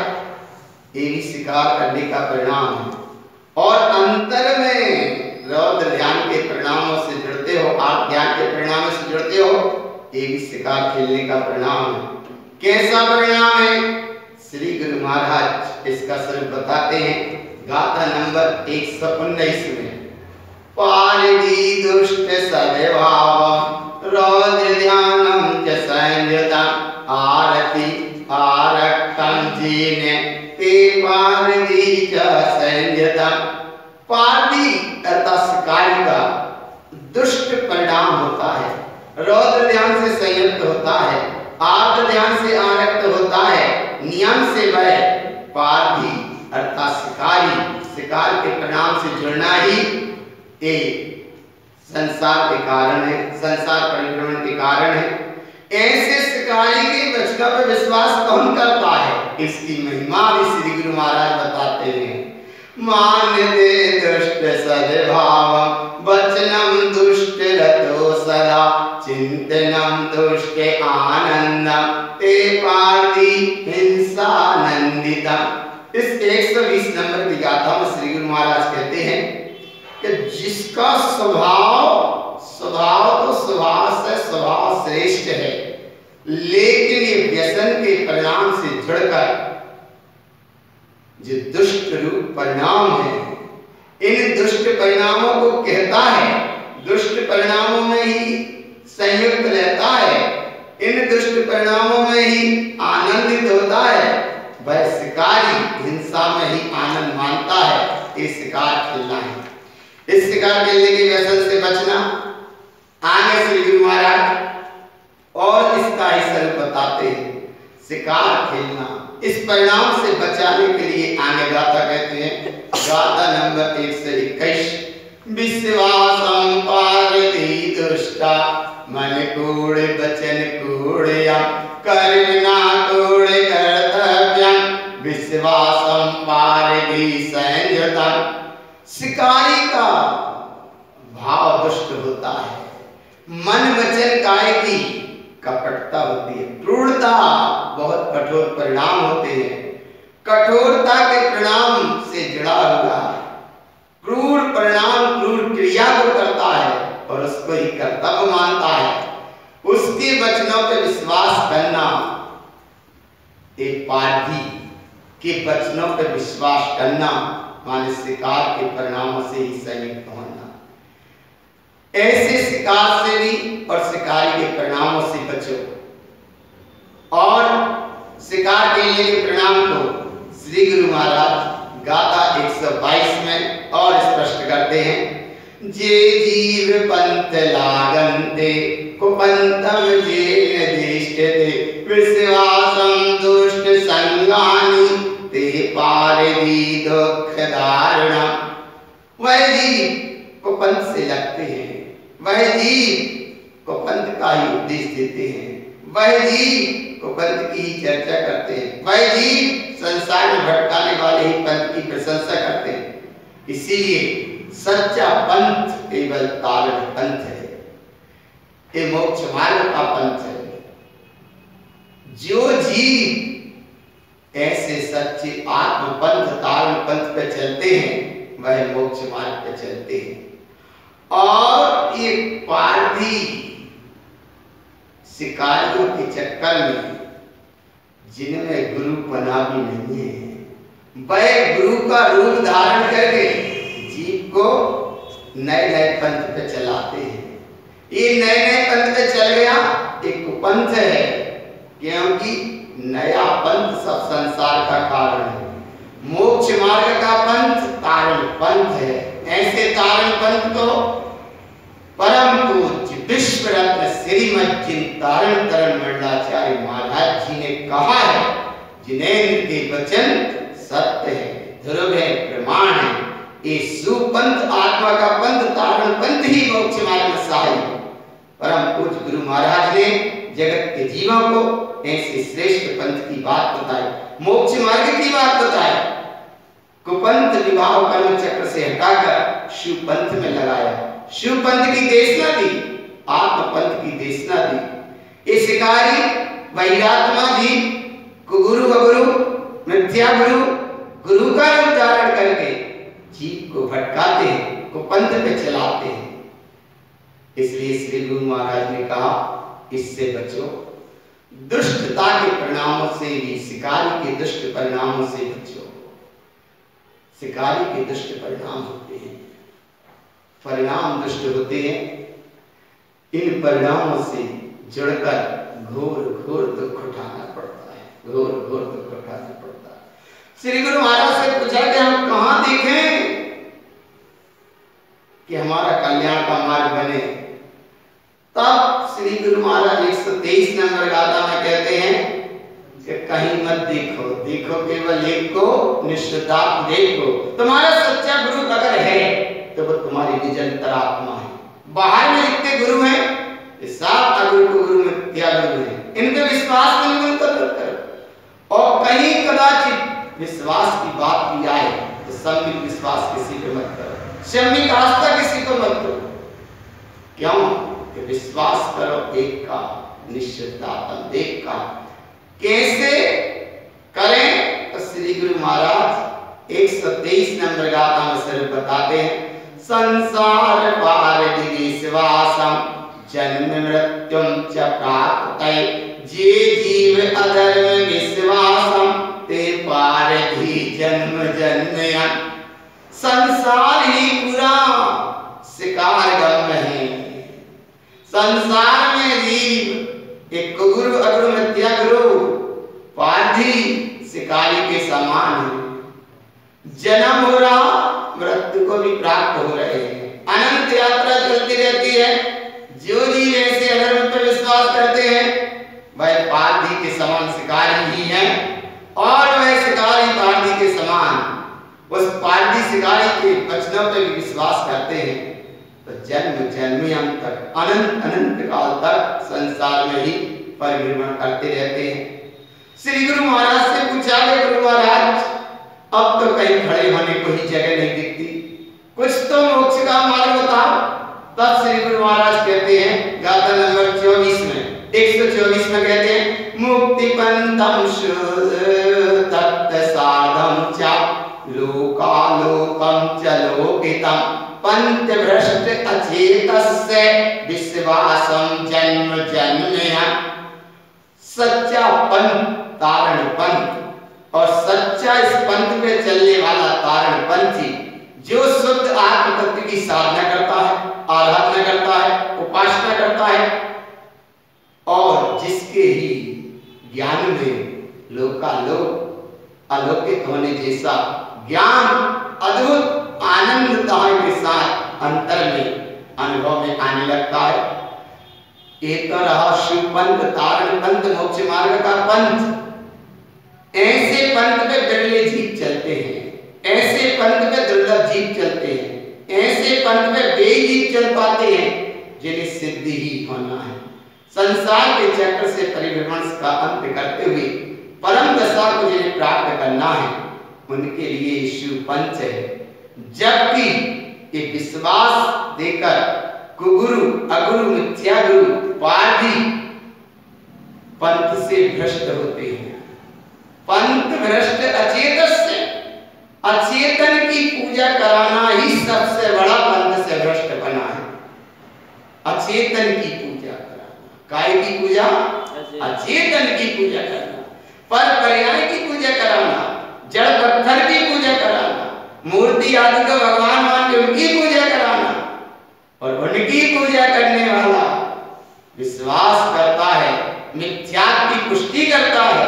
ये भी शिकार करने का परिणाम है, और अंतर में रौद्र ध्यान के परिणामों से जुड़ते हो, आप ज्ञान के परिणामों से जुड़ते हो, ये भी शिकार खेलने का परिणाम है। कैसा परिणाम है? श्री गुरु महाराज इसका स्वरूप बताते हैं गाथा नंबर 119 में। पारिदी दुष्ट सद्भाव रौद्र ध्यानम च संयतम आरति आरक्तम जीने ते पारिदी च संयतम। पारदी अर्थात शिकारी का दुष्ट परिणाम होता है, रौद्र ध्यान से संयुक्त होता है, आर्द्र ध्यान से आरक्त होता है, नियम से वह पारदी अर्थात शिकारी, शिकार के परिणाम से जुड़ना ही एक संसार के कारण है, संसार परिभ्रमण के कारण है। ऐसे शिकारी के वचनों पर विश्वास कौन करता है, इसकी महिमा भी श्री गुरु महाराज बताते हैं। मान दे दुष्ट सद्भाव वचनम दुष्ट रतो सदा चिंतनम दुष्ट आनंदम ते पार्दी हिंसा नंदितम। इस 120 नंबर की गाथा में श्री गुरु महाराज कहते हैं कि जिसका स्वभाव तो स्वभाव से स्वभाव श्रेष्ठ है, लेकिन ये व्यसन के परिणाम से जुड़कर जो दुष्ट रूप परिणाम है, इन दुष्ट परिणामों को कहता है, दुष्ट परिणामों में ही संयुक्त रहता है, इन दुष्ट परिणामों में ही आनंदित होता है, वह शिकारी हिंसा में ही आनंद मानता है। ये शिकार खेलना है। इस शिकार खेलने के व्यसन से बचना आगे श्री गुरु महाराज और इसका ही स्वरूप बताते हैं। शिकार खेलना, इस परिणाम से बचाने के लिए आगे गाथा कहते हैं, गाथा नंबर 121। विश्वासम पारती दुष्टा मन कूड़ वचन कूड़या कर्म ना कूड़ कर्तव्यम विश्वासम पारती संयता। शिकारी का भाव दुष्ट होता है, मन वचन काय की कपटता होती है, क्रूरता बहुत कठोर परिणाम होते हैं। कठोरता के परिणाम से जुड़ा हुआ क्रूर परिणाम क्रूर क्रिया को करता है और उसको ही कर्तव्य मानता है। उसके वचनों पर विश्वास करना, एक पार्थी के वचनों पर विश्वास करना माने शिकार के परिणामों से ही संयुक्त होना। ऐसे शिकार से भी और शिकारी के परिणामों से बचो। और शिकार के लिए परिणाम को श्री गुरु महाराज गाथा 122 में और स्पष्ट करते हैं। जे जीव पंथ लागन्ते कुपंतम जे निर्दिष्टते विश्वासम दुष्ट संगानि ते पारदी दुख धारणा। वह जीव को पंथ से लगते हैं, वह जीव को पंथ का ही उपदेश देते हैं, वह जीव को पंथ की ही चर्चा करते हैं, वह जीव संसार में भटकाने वाले ही पंथ की प्रशंसा करते हैं। इसीलिए सच्चा पंथ केवल तारण पंथ है, ये मोक्ष मार्ग का पंथ है। जो जीव ऐसे सच्चे आत्म पंथ तारण पंथ पे चलते हैं वह मोक्ष मार्ग पे चलते हैं। और ये पार्थी शिकारियों के चक्कर में जिनमें गुरुपना भी नहीं है, वह गुरु का रूप धारण करके जीव को नए नए पंथ पे चलाते हैं। ये नए नए पंथ पे चल गया एक कुपंथ है, क्योंकि नया पंथ सब संसार का कारण है। मोक्ष मार्ग का पंथ तारण पंथ है। ऐसे तारण पंथ को परम पूज्य विश्व रत्न श्रीमद जिन तारण तरण मंडलाचार्य महाराज जी ने कहा है, जिनेन्द्र के वचन सत्य है, ध्रुव है, प्रमाण है। ये सुपंथ आत्मा का पंथ तारण पंथ ही मोक्ष मार्ग में सहायक। परम पूज्य गुरु महाराज ने जगत के जीवों को ऐसे श्रेष्ठ पंथ की बात बताई, मोक्ष मार्ग की बात बताई। कुपंथ विवाह कर्म चक्र से हटाकर शिव पंथ में लगाया, शिव पंथ की देशना दी, आत्म पंथ की देशना दी। ये शिकारी वैरात्मा जी कुगुरु अगुरु मिथ्या गुरु गुरु का रूप धारण करके जीव को भटकाते हैं, कुपंथ पे चलाते हैं। इसलिए श्री गुरु महाराज ने कहा, इससे बचो, दुष्टता के परिणामों से भी, शिकारी के दुष्ट परिणामों से बचो। शिकारी के दुष्ट परिणाम होते हैं, परिणाम दुष्ट होते हैं। इन परिणामों से जुड़कर घोर घोर दुख उठाना पड़ता है, घोर घोर दुख उठाना पड़ता है। श्री गुरु महाराज से पूछा कि हम कहां देखें कि हमारा कल्याण का मार्ग बने। तब श्री गुरु महाराज 123 नंबर गाथा में कहते हैं कि कहीं मत देखो, देखो केवल एक को, निष्ठाप देखो। तुम्हारा सच्चा गुरु अगर है तो वो तुम्हारी निज अंतरात्मा है। बाहर में जितने गुरु हैं साफ अगुरु को गुरु मिथ्या गुरु हैं, इनके विश्वास में मत करो। और कहीं कदाचित विश्वास की बात की आए तो सम्मिक विश्वास किसी पे मत करो, सम्मिक आस्था किसी को मत करो। क्यों कि विश्वास करो एक का, निश्चितता एक का। कैसे करें? तो श्री गुरु महाराज 123 नंबर गाथा में स्वरूप बताते हैं, संसार पार विश्वासम जन्म मृत्युम च प्राप्तये, जे जीव अधर्म विश्वासम ते पार ही जन्म जन्मयन्। संसार ही पूरा शिकार गम है। संसार में जीव एक गुरु अगुरु मिथ्या गुरु पार्थी शिकारी के समान है। जन्म हो रहा, मृत्यु को भी प्राप्त हो रहे हैं, अनंत यात्रा चलती रहती है। जो जीव ऐसे अधर्म पर विश्वास करते हैं वह पार्थी के समान शिकारी ही है, और वह शिकारी पार्थी के समान उस पार्थी शिकारी के वचनों पर भी विश्वास करते हैं। तो जन्म जन्म तक अनंत अनंत काल तक संसार में ही परिभ्रमण करते रहते हैं। श्री गुरु महाराज से पूछा कि गुरु महाराज अब तो कहीं खड़े होने को ही जगह नहीं दिखती, कुछ तो मोक्ष का मार्ग बताओ। तब श्री गुरु महाराज कहते हैं गाथा नंबर 24 में 124 में कहते हैं, मुक्ति पंथम तत्त साधम च लोकालोकम च लोकितम पंथ भ्रष्ट अचेतस्य विश्वासम जन्म जन्मयन्। सच्चा पंथ तारण पंथ और सच्चा इस पंथ पे चलने वाला तारण पंथी जो शुद्ध आत्म तत्व की साधना करता है, आराधना करता है, उपासना करता है, और जिसके ही ज्ञान में लोकालोक अलौकिक होने जैसा ज्ञान अद्भुत आनंदता के साथ अंतर में अनुभव में आने लगता है। एक रहा शिव पंथ, तारण पंथ, मोक्ष मार्ग का पंथ। ऐसे पंथ पे बिरले जीव चलते हैं, ऐसे पंथ पे दुर्लभ जीव चलते हैं, ऐसे पंथ पे वे जीव चल पाते हैं जिन्हें सिद्धि ही होना है। संसार के चक्र से परिभ्रमण का अंत करते हुए परम दशा को जिन्हें प्राप्त करना है उनके लिए शिव पंथ है। जबकि ये विश्वास देकर कुगुरु अगुरु मिथ्या गुरु पार्थी पंथ से भ्रष्ट होते हैं। पंथ भ्रष्ट अचेतन से, अचेतन की पूजा कराना ही सबसे बड़ा पंथ से भ्रष्ट बना है। अचेतन की पूजा कराना, काय की पूजा? अचेतन की पूजा करना, पर पर्याय की पूजा कराना, जड़ पत्थर की पूजा कराना, मूर्ति आदि को भगवान मान के उनकी पूजा कराना, और उनकी पूजा करने वाला विश्वास करता है, मिथ्या की पुष्टि करता है,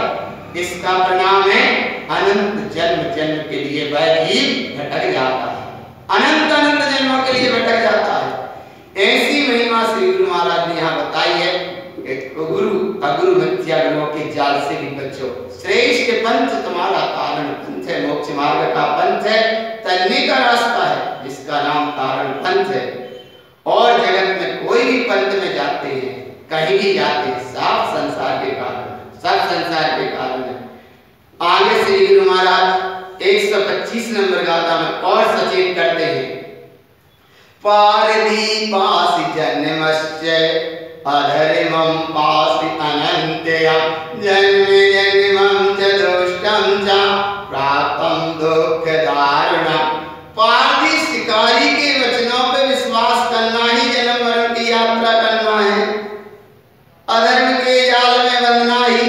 इसका परिणाम है अनंत जन्म जन्म के लिए वह ही भटक जाता है, अनंत अनंत जन्मों के लिए भटक जाता है। ऐसी महिमा श्री गुरु महाराज ने यहाँ बताई है कि गुरु अगुरु मिथ्या गुरुओं के जाल से भी बचो। श्रेष्ठ पंथ तुम्हारा तारण पंथ है, मोक्ष मार्ग का पंथ है, तन्ने का रास्ता है जिसका नाम तारण पंथ है। और जगत में कोई भी पंथ में जाते हैं, कहीं भी जाते हैं, सब संसार के कारण, सब संसार के कारण है। आगे श्री गुरु महाराज 125 नंबर गाथा में और सचेत करते हैं, पारदी पासी जन्मस्य अधर्मं पासी अनंत्यं जन्मे जन्मं च दुष्टं च प्राप्तं दुःख दारुणं। पारदी शिकारी के वचनों पे विश्वास करना ही जन्म मरण की यात्रा करना है, अधर्म के जाल में बंधना ही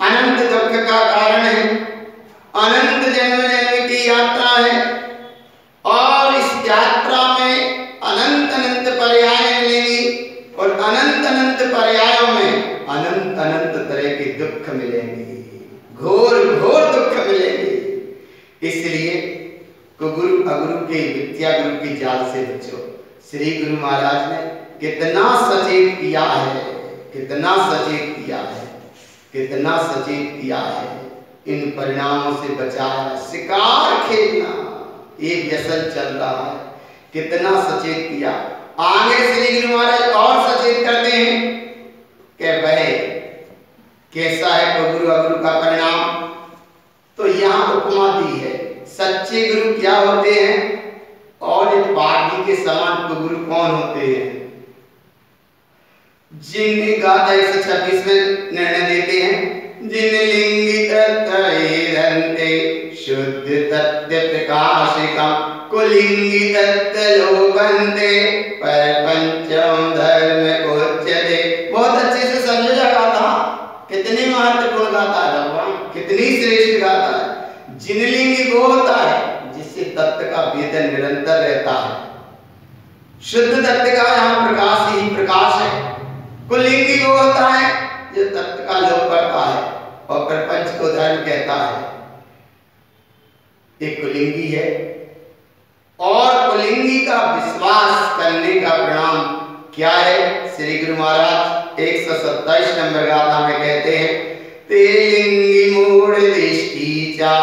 अनंत दुख का कारण है, अनंत जन्म जन्म की यात्रा है। और इस यात्रा में अनंत अनंत पर्याय मिलेंगी और अनंत अनंत पर्यायों में अनंत अनंत तरह के दुख मिलेंगे, घोर घोर दुख मिलेंगे। इसलिए गुरु अगुरु के विद्या गुरु की जाल से बचो। श्री गुरु महाराज ने कितना सचेत किया है, कितना सचेत किया है, कितना सचेत किया है, इन परिणामों से बचाया। शिकार खेलना एक व्यसन चल रहा है, कितना सचेत किया। आगे श्री गुरु महाराज और सचेत करते हैं कि वह कैसा है गुरु अगुरु का परिणाम। तो यहाँ उपमा दी है, सच्चे गुरु क्या होते हैं और इस पार्टी के समान गुरु कौन होते हैं। जिन गाथा 126 में निर्णय देते हैं, जिन लिंगी तत्ते शुद्ध तत्व प्रकाशिकम कुलिंगी तत्व लोकन्ते पर पंचम धर्म उच्यते। बहुत अच्छे से समझा गाथा, कितनी महत्वपूर्ण गाथा है भगवान, कितनी श्रेष्ठ गाथा है। जिनलिंगी वो होता है जिससे तत्व का वेदन निरंतर रहता है, शुद्ध तत्व का यहाँ प्रकाश ही प्रकाश है। कुलिंगी वो होता है जो तत्व का लोप करता है और प्रपंच को धर्म कहता है, एक कुलिंगी है। और कुलिंगी का विश्वास करने का परिणाम क्या है, श्री गुरु महाराज 127 नंबर गाथा में कहते हैं, तेलिंगी मूढ़ दृष्टि चा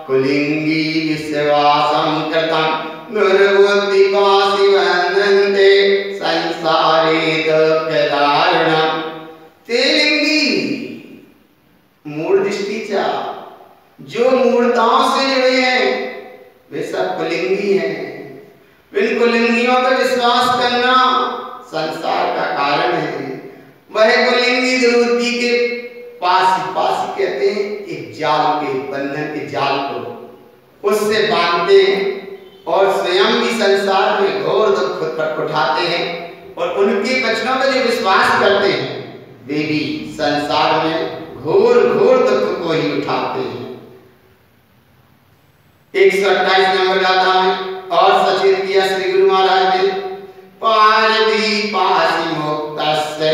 कुलिंगी विश्वासं कृतं दुर्बुद्धि पासी वन्दन्ते संसारे दुःख दारुणम्। तेलिंगी मूढ़ दृष्टि चा, जो मूर्ताओं से जुड़े हैं वे सब कुलिंगी हैं। इन कुलिंगियों पर विश्वास करना संसार का कारण है। वह कुलिंगी दुर्बुद्धि के पासी, पासी कहते हैं एक जाल के, बंधन के जाल को, उससे बांधते हैं और स्वयं भी संसार में घोर दुख उठाते हैं। और उनके वचनों पर जो विश्वास करते हैं वे भी संसार में घोर घोर दुख को ही उठाते हैं। 128 नंबर गाथा में और सचेत किया श्री गुरु महाराज ने, पारदी पासी मुक्तस्य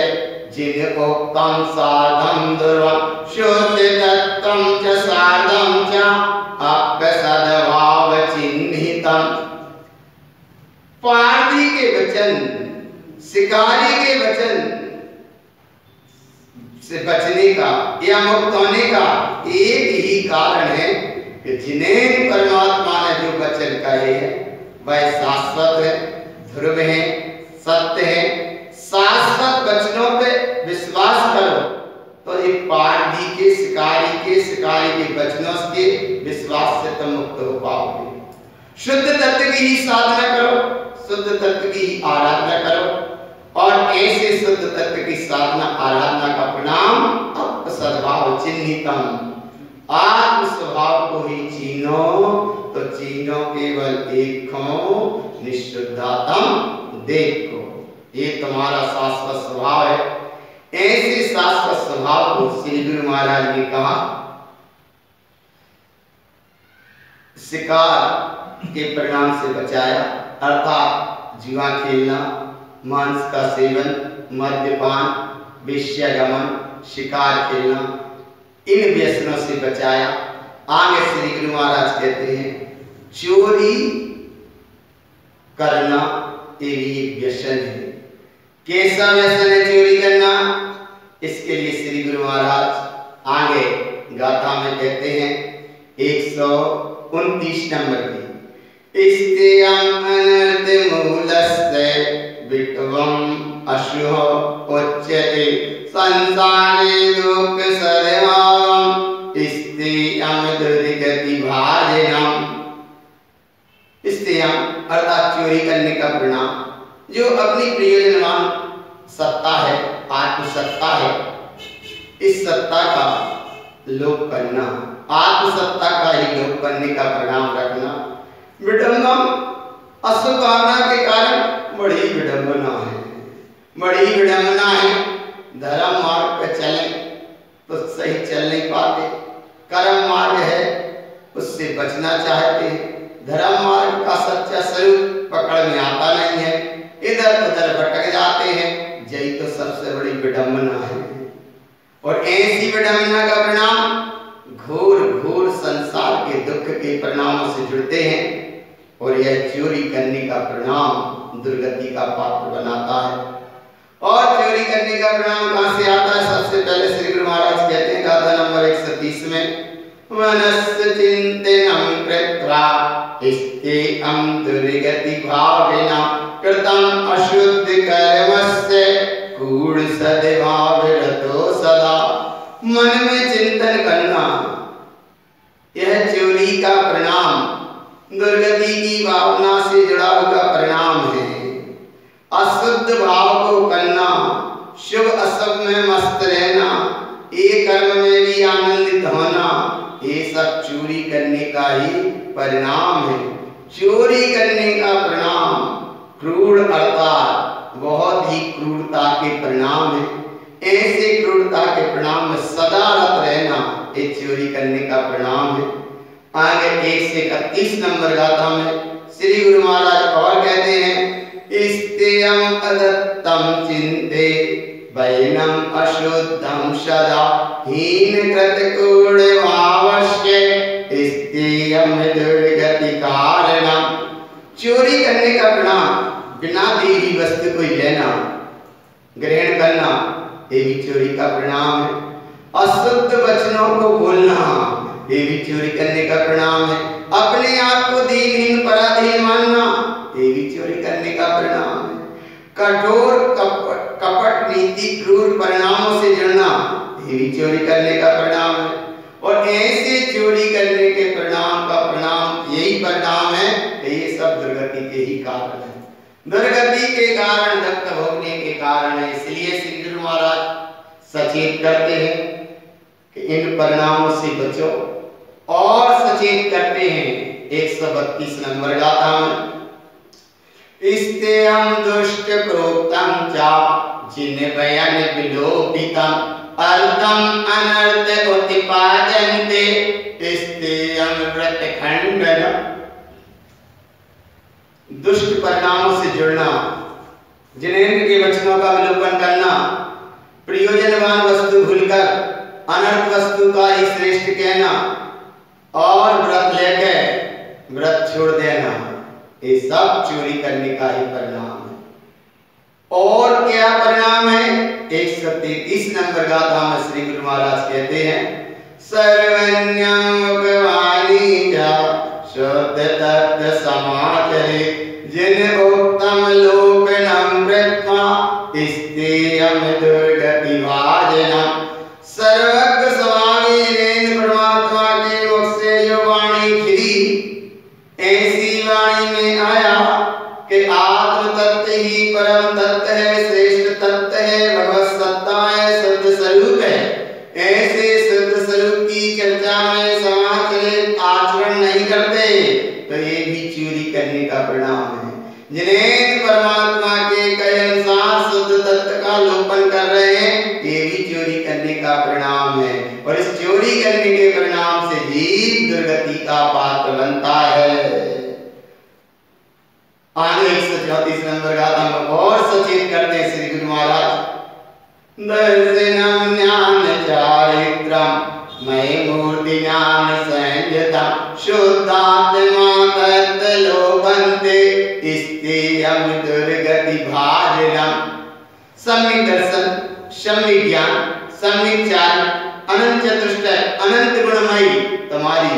जिन उक्तम साधं दुर्लभं शुद्ध तत्त्वं च साधं च अप्यसद्भाव चिह्नितम्। पारदी के वचन, शिकारी के वचन से बचने का या मुक्त होने का एक ही कारण है कि जिन्हें परमात्मा ने जो वचन कहे हैं वह शाश्वत है, ध्रुव है, सत्य है। शाश्वत वचनों पे विश्वास करो तो एक पारदी के, शिकारी के वचनों के विश्वास से तुम मुक्त हो पाओगे। शुद्ध तत्व की ही साधना करो, शुद्ध तत्व की ही आराधना करो और ऐसे शुद्ध तत्व की साधना आराधना का परिणाम अब सद्भाव चिन्हितम, आत्म स्वभाव को ही चीनो तो चीनो केवल एक को निशुद्धात्म देखो। ये तुम्हारा शाश्वत स्वभाव है। ऐसे शाश्वत स्वभाव को श्री गुरु महाराज ने कहा, शिकार के परिणाम से बचाया, अर्थात जुआ खेलना, मांस का सेवन, मद्यपान, वेश्यागमन, शिकार खेलना, इन व्यसनों से बचाया। आगे श्री गुरु महाराज कहते हैं चोरी करना ये भी एक व्यसन है। कैसा व्यसन है चोरी करना? इसके लिए श्री गुरु महाराज आगे गाथा में कहते हैं 129 नंबर की, इस्तेयं अनर्थ मूलस्य विट्वम अशुभ उच्यते संसारे लोक सर्वं इस्तेयं दुर्गति भाजनम। इस्तेयं अर्थात चोरी करने का परिणाम, जो अपनी प्रयोजनवान सत्ता है, आत्मसत्ता है, इस सत्ता का लोप करना, आत्मसत्ता का ही लोप करने का परिणाम रखना। विडंबम अशुभ भावना के कारण बड़ी विडंबना है, बड़ी विडंबना है। धर्म मार्ग पर चले तो सही चल नहीं पाते, कर्म मार्ग है उससे बचना चाहते हैं, धर्म मार्ग का सच्चा स्वरूप पकड़ में आता नहीं है, इधर उधर भटक जाते हैं। यही तो सबसे बड़ी विडंबना है। और ऐसी विडंबना का परिणाम घोर घोर संसार के दुख के परिणामों से जुड़ते हैं, और यह चोरी करने का परिणाम दुर्गति का पात्र बनाता है। और चोरी करने का परिणाम कहां से आता है? सबसे पहले श्री गुरु महाराज कहते हैं गाथा नंबर 130 में, मनस्य चिंतनम कृत्वा इस्तेयं दुर्गति भावेन कृतं अशुद्ध कर्मस्य कूढ़ सद्भावरतो सदा। मन में चिंतन करना, यह चोरी का परिणाम दुर्गति की भावना से जुड़ा हुआ परिणाम है। अशुद्ध भाव को करना, शुभ अशुभ में मस्त रहना, एक कर्म में भी आनंदित होना, ये सब चोरी करने का ही परिणाम है। चोरी करने का परिणाम क्रूर अर्थात बहुत ही क्रूरता के परिणाम है। ऐसे क्रूरता के परिणाम में सदा रत रहना ये चोरी करने का परिणाम है। आगे 131 नंबर गाथा में श्री गुरु महाराज और कहते हैं, इस्तेयं अदत्तं चिन्ते वैनम अशुद्धं सदा हीन कृतकूढ़ भावस्य इस्तेयं दुर्गति कारणम। चोरी करने का परिणाम बिना दी हुई वस्तु को लेना, ग्रहण करना, ये भी चोरी का परिणाम है। अशुद्ध वचनों को बोलना, ये भी चोरी करने का परिणाम है। अपने आप को दीनहीन पराधीन मानना, ये भी चोरी करने का परिणाम है। कठोर कपट नीति क्रूर परिणामों से जुड़ना, ये भी चोरी करने का परिणाम है। और ऐसे चोरी करने के परिणाम का परिणाम यही परिणाम है, ये सब दुर्गति के ही कारण है। दुर्गति के कारण, दुख भोगने के कारण है। इसलिए श्री गुरु महाराज सचेत करते हैं कि इन परिणामों से बचो, और सचेत करते हैं 132 नंबर गाथा में, इस्तेयं दुष्ट प्रोक्तं च जिन्वयन विलोपितं अर्थं अनर्थ उत्पाद्यन्ते इस्तेयं व्रत खंडन। दुष्ट परिणामों से जुड़ना, जिनेंद्र के वचनों का विलोपन करना, प्रयोजनवान वस्तु भूलकर अनर्थ वस्तु का ही श्रेष्ठ कहना, और व्रत लेकर व्रत छोड़ देना, ये सब चोरी करने का ही परिणाम है। और क्या परिणाम है? 133 नंबर गाथा में श्री गुरु महाराज कहते हैं, सर्वज्ञं भगवानी जा शुद्ध तत्व समाचरे जिन उत्तम लोकनम कृत्वा इस्तेयं दुर्गति भाजनम। सर्वज्ञ स्वामी जिनेंद्र परमात्मा के मुख से जो वाणी खिली, ऐसी वाणी में आया कि आत्म तत्व ही परम तत्व है, श्रेष्ठ तत्व है, भगवत सत्ता है, शुद्ध स्वरूप है। ऐसे शुद्ध स्वरूप की चर्चा में समाचरित आचरण नहीं करते तो ये भी चोरी करने का परिणाम है। जिन्हें परमात्मा के कहे अनुसार शुद्ध तत्व का लोपन कर रहे हैं, भी दुर्गति का पात्र बनता है। आगे 134 नंबर गाथा में और सचेत करते हैं श्री गुरु महाराज। दर्शनम ज्ञान चारित्रम मय मूर्ति ज्ञान संयतम शुद्धात्मा तत्लोकन्ते स्थियं दुर्गति भाजनम। सम्यक दर्शन, सम्यक ज्ञान, सम्यक चार, अनंत चतुष्टय, अनंत गुणमयी तुम्हारी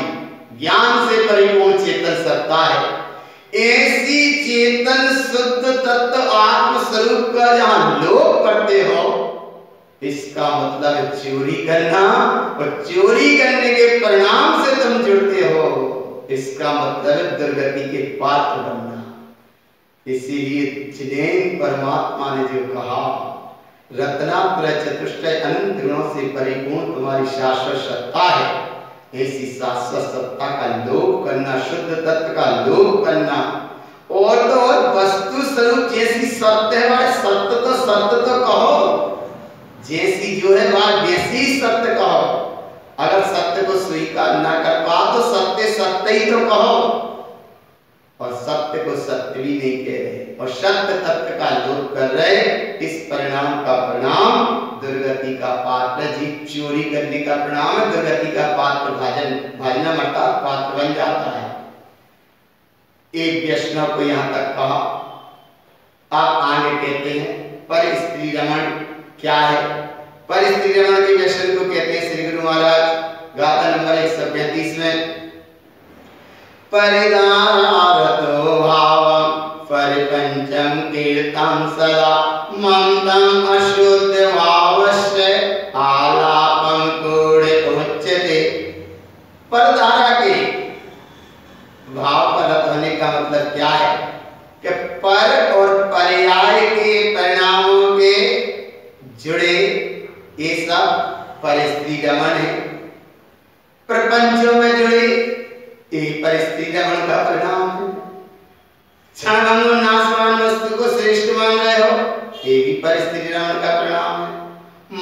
ज्ञान से परिपूर्ण चेतन सत्ता है। ऐसी चेतन शुद्ध तत्व आत्म स्वरूप का जहां लोप करते हो, इसका मतलब चोरी करना, और चोरी करने के परिणाम से तुम जुड़ते हो, इसका मतलब दुर्गति के पात्र बनना। इसीलिए जिनेन परमात्मा ने जो कहा, रत्नात्रय चतुष्टय अनंत गुणों से परिपूर्ण तुम्हारी शाश्वत सत्ता है, ऐसी शाश्वत सत्ता का लोप करना, शुद्ध तत्व का लोप करना, और तो और वस्तु स्वरूप जैसी सत्य है, सत्य तो कहो, जैसी जो है वह वैसी सत्य कहो। अगर सत्य को स्वीकार न कर पाओ तो सत्य ही तो कहो, और सत्य को सत्य भी नहीं कह रहे, और सत्य तत्व का लोप कर रहे। इस परिणाम का परिणाम दुर्गति का पात्र, जीव चोरी करने का परिणाम है दुर्गति का पात्र भाजना अर्थात पात्र बन जाता है। एक वैष्णव को यहाँ तक कहा। आप आगे कहते हैं पर स्त्री रमण क्या है? पर स्त्री रमण के व्यसन को कहते हैं श्री गुरु महाराज गाथा नंबर 135 में, परिदारतो भावं परिपंचम कीर्तम सदा ममतम अशुद्ध भावस्य आलापम कूढ़ उच्यते। परदारा के भाव पर रत होने का मतलब क्या है कि पर और पर्याय के परिणामों के जुड़े ये सब परिस्थिति रमण है। प्रपंचों में जुड़े ये परिस्थिति रमण का परिणाम है। क्षणभंगुर नाशवान वस्तु को श्रेष्ठ मान रहे हो, ये भी परिस्थिति रमण का परिणाम है।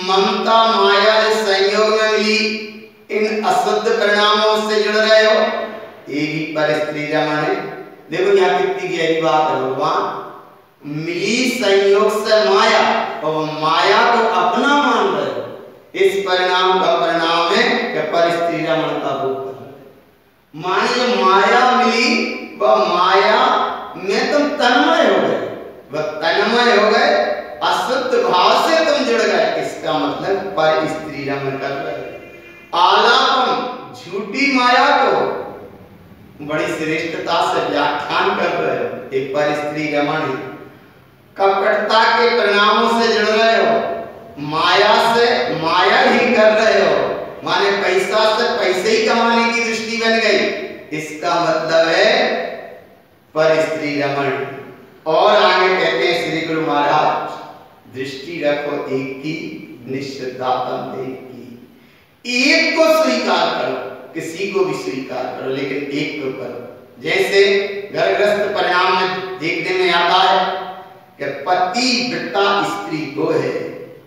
ममता माया संयोग में मिली इन अशुद्ध परिणामों से जुड़ रहे हो, ये भी परिस्थिति रमण है। देखो यहाँ कितनी गहरी बात है। भगवान मिली संयोग से माया, और माया को अपना मान रहे हो, इस परिणाम का परिणाम है कि परिस्थिति रमण का भोग कर रहे हो। मानिए माया मिली, वह माया में तुम तन्मय हो गए, वह तन्मय हो गए, अशुद्ध भाव से तुम जुड़ गए, इसका मतलब पर स्त्री रमण कर रहे हो। आलापन झूठी माया को बड़ी श्रेष्ठता से व्याख्यान कर रहे हो, एक पर स्त्री रमण है। कपटता के परिणामों से जुड़ रहे हो, माया से माया ही कर रहे हो, माने पैसा से पैसे ही कमाने की दृष्टि बन गई, इसका मतलब है पर स्त्री रमण। और आगे कहते हैं श्री गुरु महाराज, दृष्टि रखो एक की, निश्चितात्म एक की। एक को स्वीकार करो, किसी को भी स्वीकार करो, लेकिन एक को करो। जैसे घरग्रस्त परिणाम में देखने में आता है कि पति वृत्ता स्त्री वो है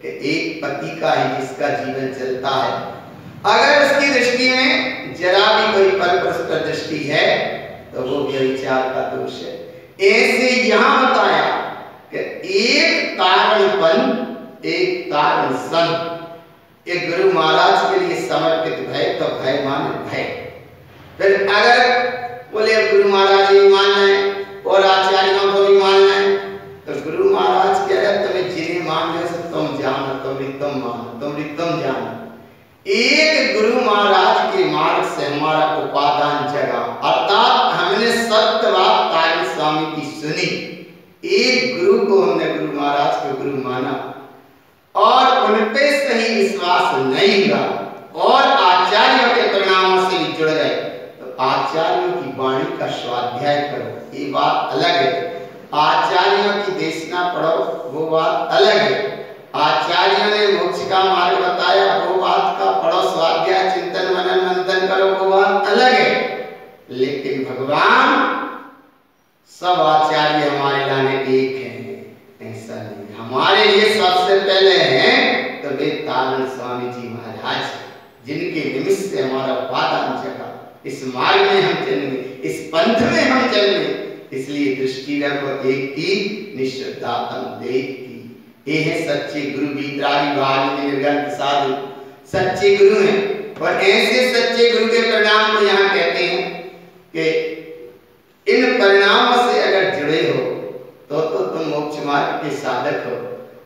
कि एक पति का ही जिसका जीवन चलता है। अगर उसकी दृष्टि में जरा भी कोई परपुरुष पर दृष्टि है तो वो व्यभिचार का दोष है। ऐसे यहाँ बताया कि एक कारणपन एक कारण सन, एक गुरु महाराज के लिए समर्पित भय, तो भय माने भय। फिर अगर बोले गुरु महाराज ही मानना है और आचार्यों को भी मानना है, तो गुरु महाराज कह रहे तुम्हें जिन्हें मानने से तुम जानो, तुम मानो, तुम जानो। एक गुरु महाराज के मार्ग से हमारा उपादान जगा, अर्थात हमने सत्य बात तारण स्वामी की सुनी, एक गुरु को हमने गुरु महाराज को गुरु माना और उन पे सही विश्वास नहीं हुआ और आचार्यों के परिणामों से भी जुड़ गए, तो आचार्यों की वाणी का स्वाध्याय करो, ये बात अलग है। आचार्यों की देशना पढ़ो, वो बात अलग है। आचार्यों ने मोक्ष का मार्ग बताया, वो बात का पढ़ो, स्वाध्याय चिंतन मनन मंथन करो, वो बात अलग है। लेकिन भगवान सब आचार्य हमारे लाने एक हैं, ऐसा नहीं। हमारे लिए सबसे पहले हैं तो वे तारण स्वामी जी महाराज, जिनके निमित्त से हमारा पादान जगा, इस मार्ग में हम जन्मे, इस पंथ में हम जन्मे, इसलिए दृष्टि रखो एक की निश्चिता तम देख की। ये है सच्चे गुरु बीतरागी वाल्मीकि निर्गंथ साधु, सच्चे गुरु हैं। और ऐसे सच्चे गुरु के परिणाम को यहाँ कहते हैं कि इन परिणामों से अगर जुड़े हो तो तुम मोक्ष मार्ग के साधक हो।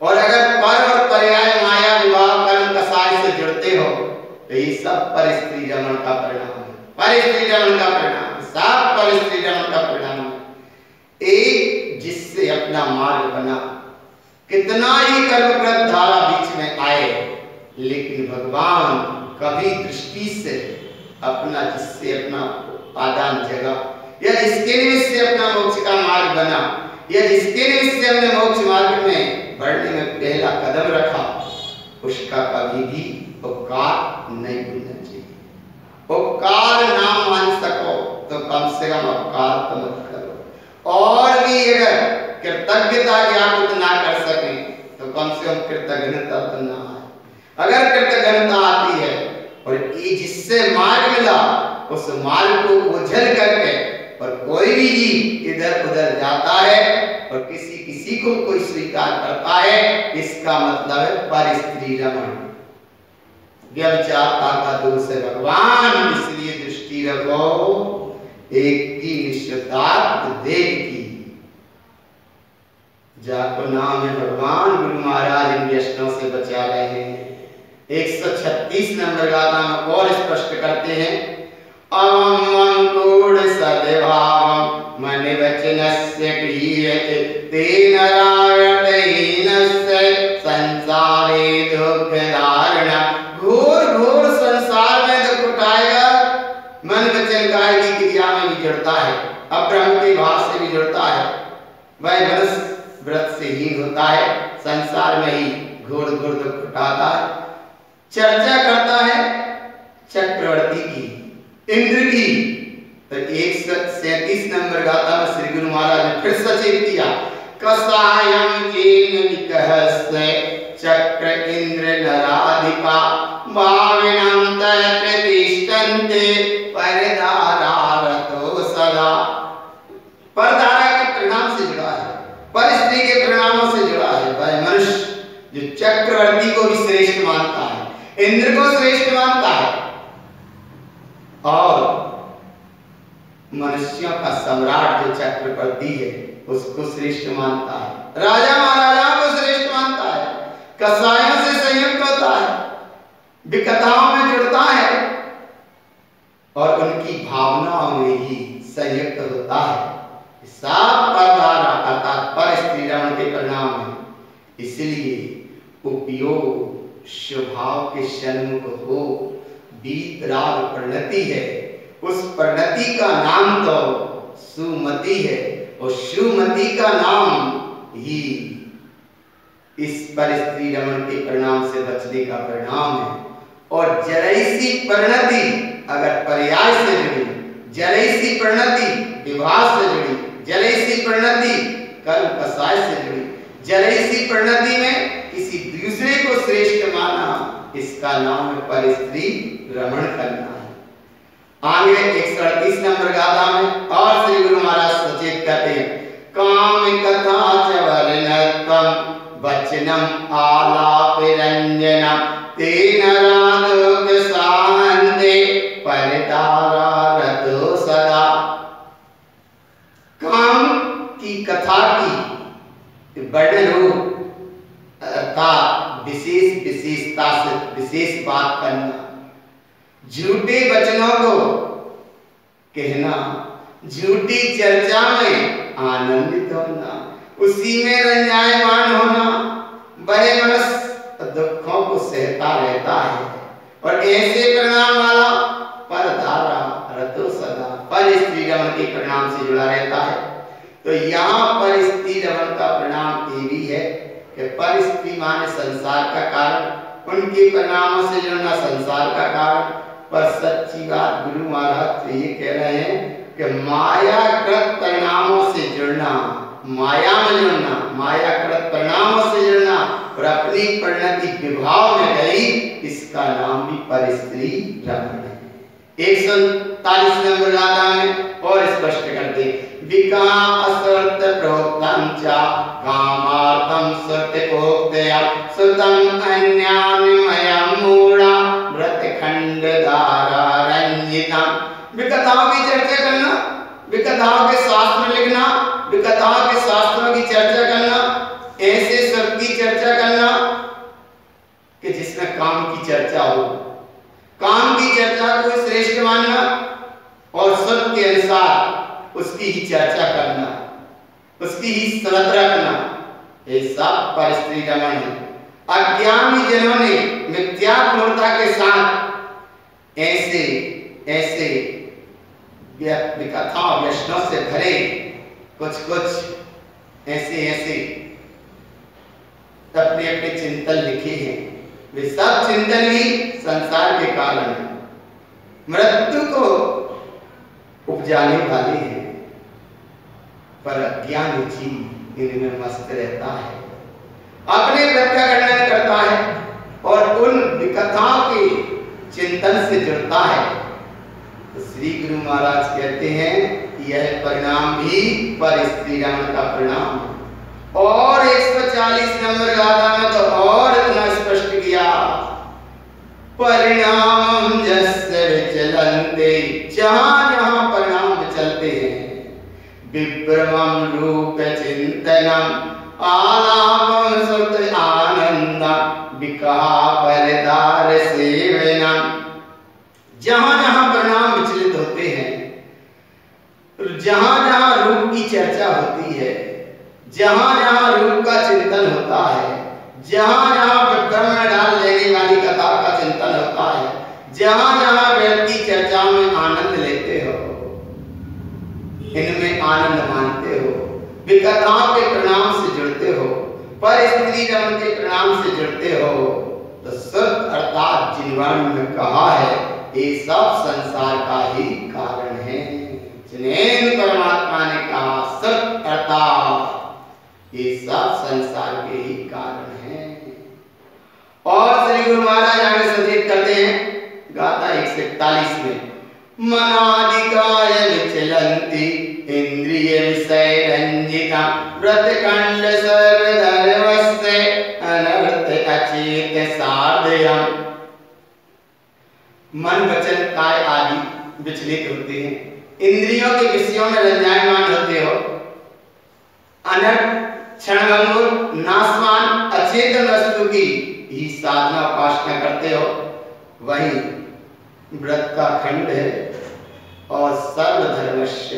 और अगर पर और पर्याय माया विवाह कर्म कसाय से जुड़ते हो तो ये सब पर स्त्री रमण का परिणाम है, पर स्त्री रमण का परिणाम, सब पर स्त्री रमण का परिणाम है। एक जिससे अपना मार्ग बना, कितना ही कर्मप्रद धारा बीच में आए, लेकिन भगवान कभी दृष्टि से अपना, जिससे अपना पादान जगा, या जिसके निमित्त से अपना मोक्ष का मार्ग बना, या जिसके निमित्त से हमने मोक्ष मार्ग में बढ़ने में पहला कदम रखा, उसका कभी भी उपकार नहीं भूलना चाहिए। उपकार ना मान सको तो कम से कम उपकार तो मत करो। और भी अगर कृतज्ञता ज्ञापित ना कर सके तो कम से कम कृतज्ञता तो ना आए। अगर कृतज्ञता आती है और ये जिससे मार्ग मिला उस मार्ग को ओझल करके, और कोई भी जीव इधर उधर जाता है और किसी को कोई स्वीकार करता है, इसका मतलब है पर स्त्री रमण, व्यभिचारता का दोष है भगवान। इसलिए दृष्टि रखो एक की निश्चितार्थ देव की। जाको नाम है भगवान गुरु महाराज इन व्यसनों से बचा रहे हैं। 136 नंबर गाथा में और स्पष्ट करते हैं, अवम कूढ़ सद्भावम मन वचनस्य क्रियते तेन रायणहीनस्य संसारे दुख धारणा। घोर घोर संसार में दुख उठाएगा, मन वचन काय की क्रिया में भी जुड़ता है, अब्रह्म के भाव से भी जुड़ता है, वह मनुष्य व्रत से हीन होता है, संसार में ही घोर घोर दुख उठाता है। चर्चा करता है चक्रवर्ती की, इंद्र की। तो 137 नंबर गाथा में श्री गुरु महाराज ने फिर सचेत किया, कसायम केन विकहस्य चक्र इंद्र नराधिपा भाविनां प्रतिष्ठन्ते परदारारतो सदा। परदारा के परिणाम से जुड़ा है, पर स्त्री के परिणामों से जुड़ा है। वह मनुष्य जो चक्रवर्ती को भी श्रेष्ठ मानता है, इंद्र को श्रेष्ठ मानता है, और मनुष्यों का सम्राट जो चक्रवर्ती है उसको श्रेष्ठ मानता है, राजा महाराजाओं को श्रेष्ठ मानता है, कसायों से संयुक्त होता है, विकथाओं में जुड़ता है और उनकी भावनाओं में ही संयुक्त होता है। सात परदारा अर्थात पर स्त्री रमण के परिणाम है। इसलिए उपयोग स्वभाव के सन्मुख हो, बीतराग परिणति है, उस परिणति का नाम तो सुमति है, और सुमति का नाम ही इस पर स्त्री रमण के परिणाम से बचने का परिणाम है। और जरैसी परिणति अगर पर्याय से जुड़ी, जरैसी परिणति विवाह से जुड़ी, जरैसी परिणति कर्म कसाय से जुड़ी, जरैसी परिणति में किसी दूसरे को श्रेष्ठ माना, इसका नाम है पर स्त्री रमण करना है। आगे 138 नंबर गाथा में और श्री गुरु महाराज सचेत करते हैं, काम कथा च वर्णत्वम वचनम आलाप रंजनम तेन राधोग साहन्ते परदारारतो सदा। काम की कथा की वर्णन हो अर्थात विशेष विशेषता से विशेष बात करना, झूठे वचनों को कहना, झूठी चर्चा में आनंदित होना, उसी में रंजायमान होना। बड़े मनुष्य दुखों को सहता रहता है और ऐसे परिणाम वाला परदारा रतो सदा पर स्त्री रमण के परिणाम से जुड़ा रहता है। तो यहाँ पर स्त्री रमण का परिणाम ये भी है कि पर स्त्री माने संसार का कारण, उनके परिणामों से जुड़ना संसार का कारण। पर सच्ची बात गुरु महाराज तो ये कह रहे हैं कि मायाकृत परिणामों से जुड़ना, माया में जुड़ना, मायाकृत परिणामों से जुड़ना और अपनी परिणति विभाव में गई, इसका नाम भी परस्त्री रमण है। 147 नंबर गाथा में और स्पष्ट करते, विकासर्थ प्रोक्तम च कामार्थम सत्यपोक्तया सुतम अन्यान्मयं मूढ़ा व्रतखंड धारा रंजितम। विकथाओं की चर्चा करना, विकथाओं के शास्त्र लिखना, विकथाओं के शास्त्रों की चर्चा करना, ऐसे सब की चर्चा करना कि जिसमें काम की चर्चा हो, काम की चर्चा को श्रेष्ठ मानना और सब के अनुसार उसकी ही चर्चा करना, उसकी ही समझ रखना, ये सब परस्त्री रमण है। अज्ञानी जनों ने मिथ्यात्मता के साथ ऐसे ऐसे विकथा व्यसनों से भरे कुछ ऐसे अपने अपने चिंतन लिखे हैं। वे सब चिंतन ही संसार के कारण है, मृत्यु को उपजाने वाले हैं, पर अज्ञानी जीव इनमें मस्त रहता है, अपने व्रत का वर्णन करता है और उन विकथाओं के चिंतन से जुड़ता है। तो श्री गुरु महाराज कहते हैं यह परिणाम भी परस्त्री रमण का परिणाम है। और 140 नंबर गाथा में तो और इतना स्पष्ट किया, परिणाम जस्य विचलन्ते, जहां जहां परिणाम विचलते हैं, विभ्रमं रूप चिंतनम आलापम सुत आनंद विकहा परदार सेवनम। जहां जहां परिणाम विचलित होते हैं, जहां जहां रूप की चर्चा होती है, जहां जहां रूप का चिंतन होता है, जहां जहां विभ्रम में डाल लेने वाली कथा का चिंतन होता है, जहां जहां वेद की चर्चा में आनंद लेते हो, इनमें आनंद मानते हो, विकथाओं के परिणाम से जुड़ते हो, परस्त्री रमण के परिणाम से जुड़ते हो, तो सत अर्थात जिनवाणी में कहा है ये सब संसार का ही कारण है। जिनेन्द्र परमात्मा ने कहा सत अर्थात ये सब संसार के ही कारण हैं। और श्री गुरु महाराज आगे सचेत करते हैं गाथा 141 में, मनादिकाय विचलन्ति इंद्रिय विषय रंजिता व्रतखंड सर्वधर्मस्य अनर्थ अचेत साधयम्। मन वचन काय आदि विचलित होते हैं, इंद्रियों के विषयों में रंजायमान होते हो, अनर्थ क्षणभंगुर नाशवान अचेतन वस्तु की ही साधना उपासना करते हो, वही व्रत का खंड है। और सर्वधर्मस्य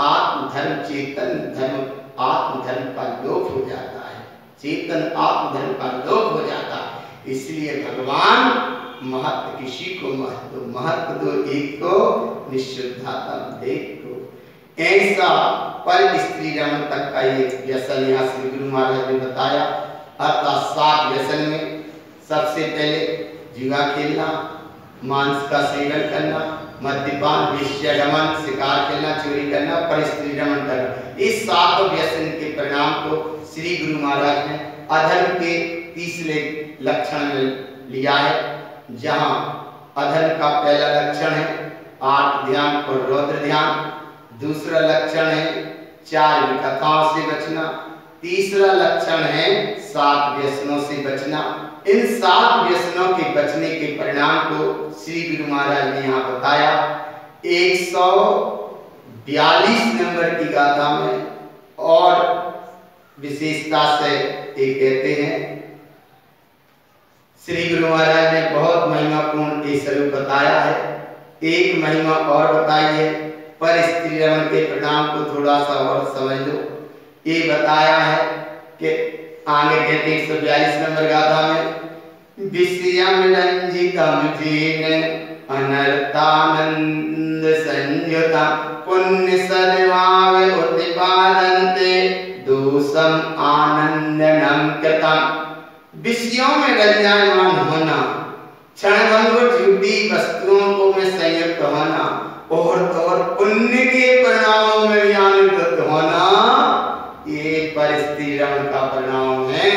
आत्मधर्म चेतन धर्म, आत्मधर्म का लोप हो जाता है, चेतन आत्मधर्म का लोप हो जाता है। इसलिए भगवान महत्व किसी को महत्व दो एक को, निशुद्धात्म देख को। ऐसा पर स्त्री रमण तक का ये व्यसन यहाँ श्री गुरु महाराज ने बताया। अर्थात 7 व्यसन में सबसे पहले जुआ खेलना, मांस का सेवन करना, मद्यपान, वेश्यागमन, शिकार खेलना, चोरी करना, परस्त्री रमण करना, इस 7 व्यसन के परिणाम को श्री गुरु महाराज ने अधर्म के तीसरे लक्षण में लिया है। जहां अधर्म का पहला लक्षण है 8 ध्यान और रौद्र ध्यान, दूसरा लक्षण है 4 विकथाओं से बचना, तीसरा लक्षण है 7 व्यसनों से बचना। इन 7 व्यसनों के बचने के परिणाम को श्री गुरु महाराज ने यहाँ बताया 142 नंबर की गाथा में। और विशेषता से ये कहते हैं श्री गुरु महाराज ने बहुत महिमापूर्ण ये स्वरूप बताया है। एक महिमा और बताई है, पर स्त्री रमण के परिणाम को थोड़ा सा और समझ लो। ये बताया है कि आगे कहते 142 नंबर गाथा में, विषयम रंजितम जीन अनर्थानंद संयुता पुण्य सद्भाव उत्पादन्ते दोषम आनंदनम कृतम्। विषयों में रंजायमान होना, क्षणभंगुर झूठी वस्तुओं को में संयुक्त होना और पुण्य के परिणामों में भी आनंदित होना, ये परस्त्री रमण का परिणाम है।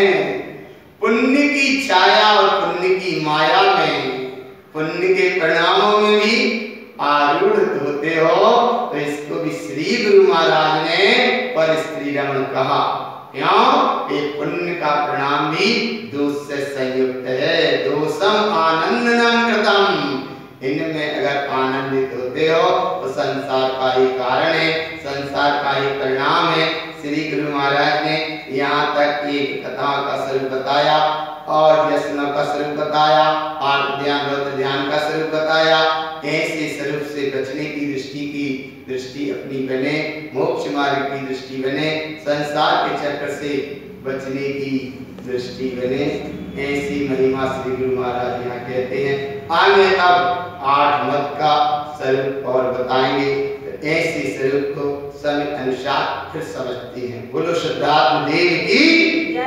माया में, पुण्य के परिणामों में भी आरूढ़ होते हो, तो इसको भी श्री गुरु महाराज ने पर स्त्री रमण कहा। क्यों? ये पुण्य का परिणाम भी दोष से संयुक्त है। दोषम आनंदनम कृतम, इनमें अगर आनंदित होते हो तो संसार का ही कारण है, संसार का ही परिणाम है। श्री गुरु महाराज ने यहाँ तक एक कथा का स्वरूप बताया और व्यसनों का स्वरूप बताया, आत्म ध्यान रौद्र ध्यान का स्वरूप बताया। ऐसे स्वरूप से बचने की दृष्टि अपनी बने, मोक्ष मार्ग की दृष्टि बने, संसार के चक्कर से बचने की दृष्टि बने। ऐसी महिमा श्री गुरु महाराज यहाँ कहते हैं। आगे अब 8 मत का स्वरूप और बताएंगे। ऐसे स्वरूप को समय अनुसार फिर समझते हैं। बोलो सिद्धार्थ देव की जय,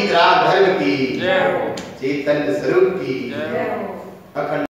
धर्म की जय, चैतन्य स्वरूप की जय।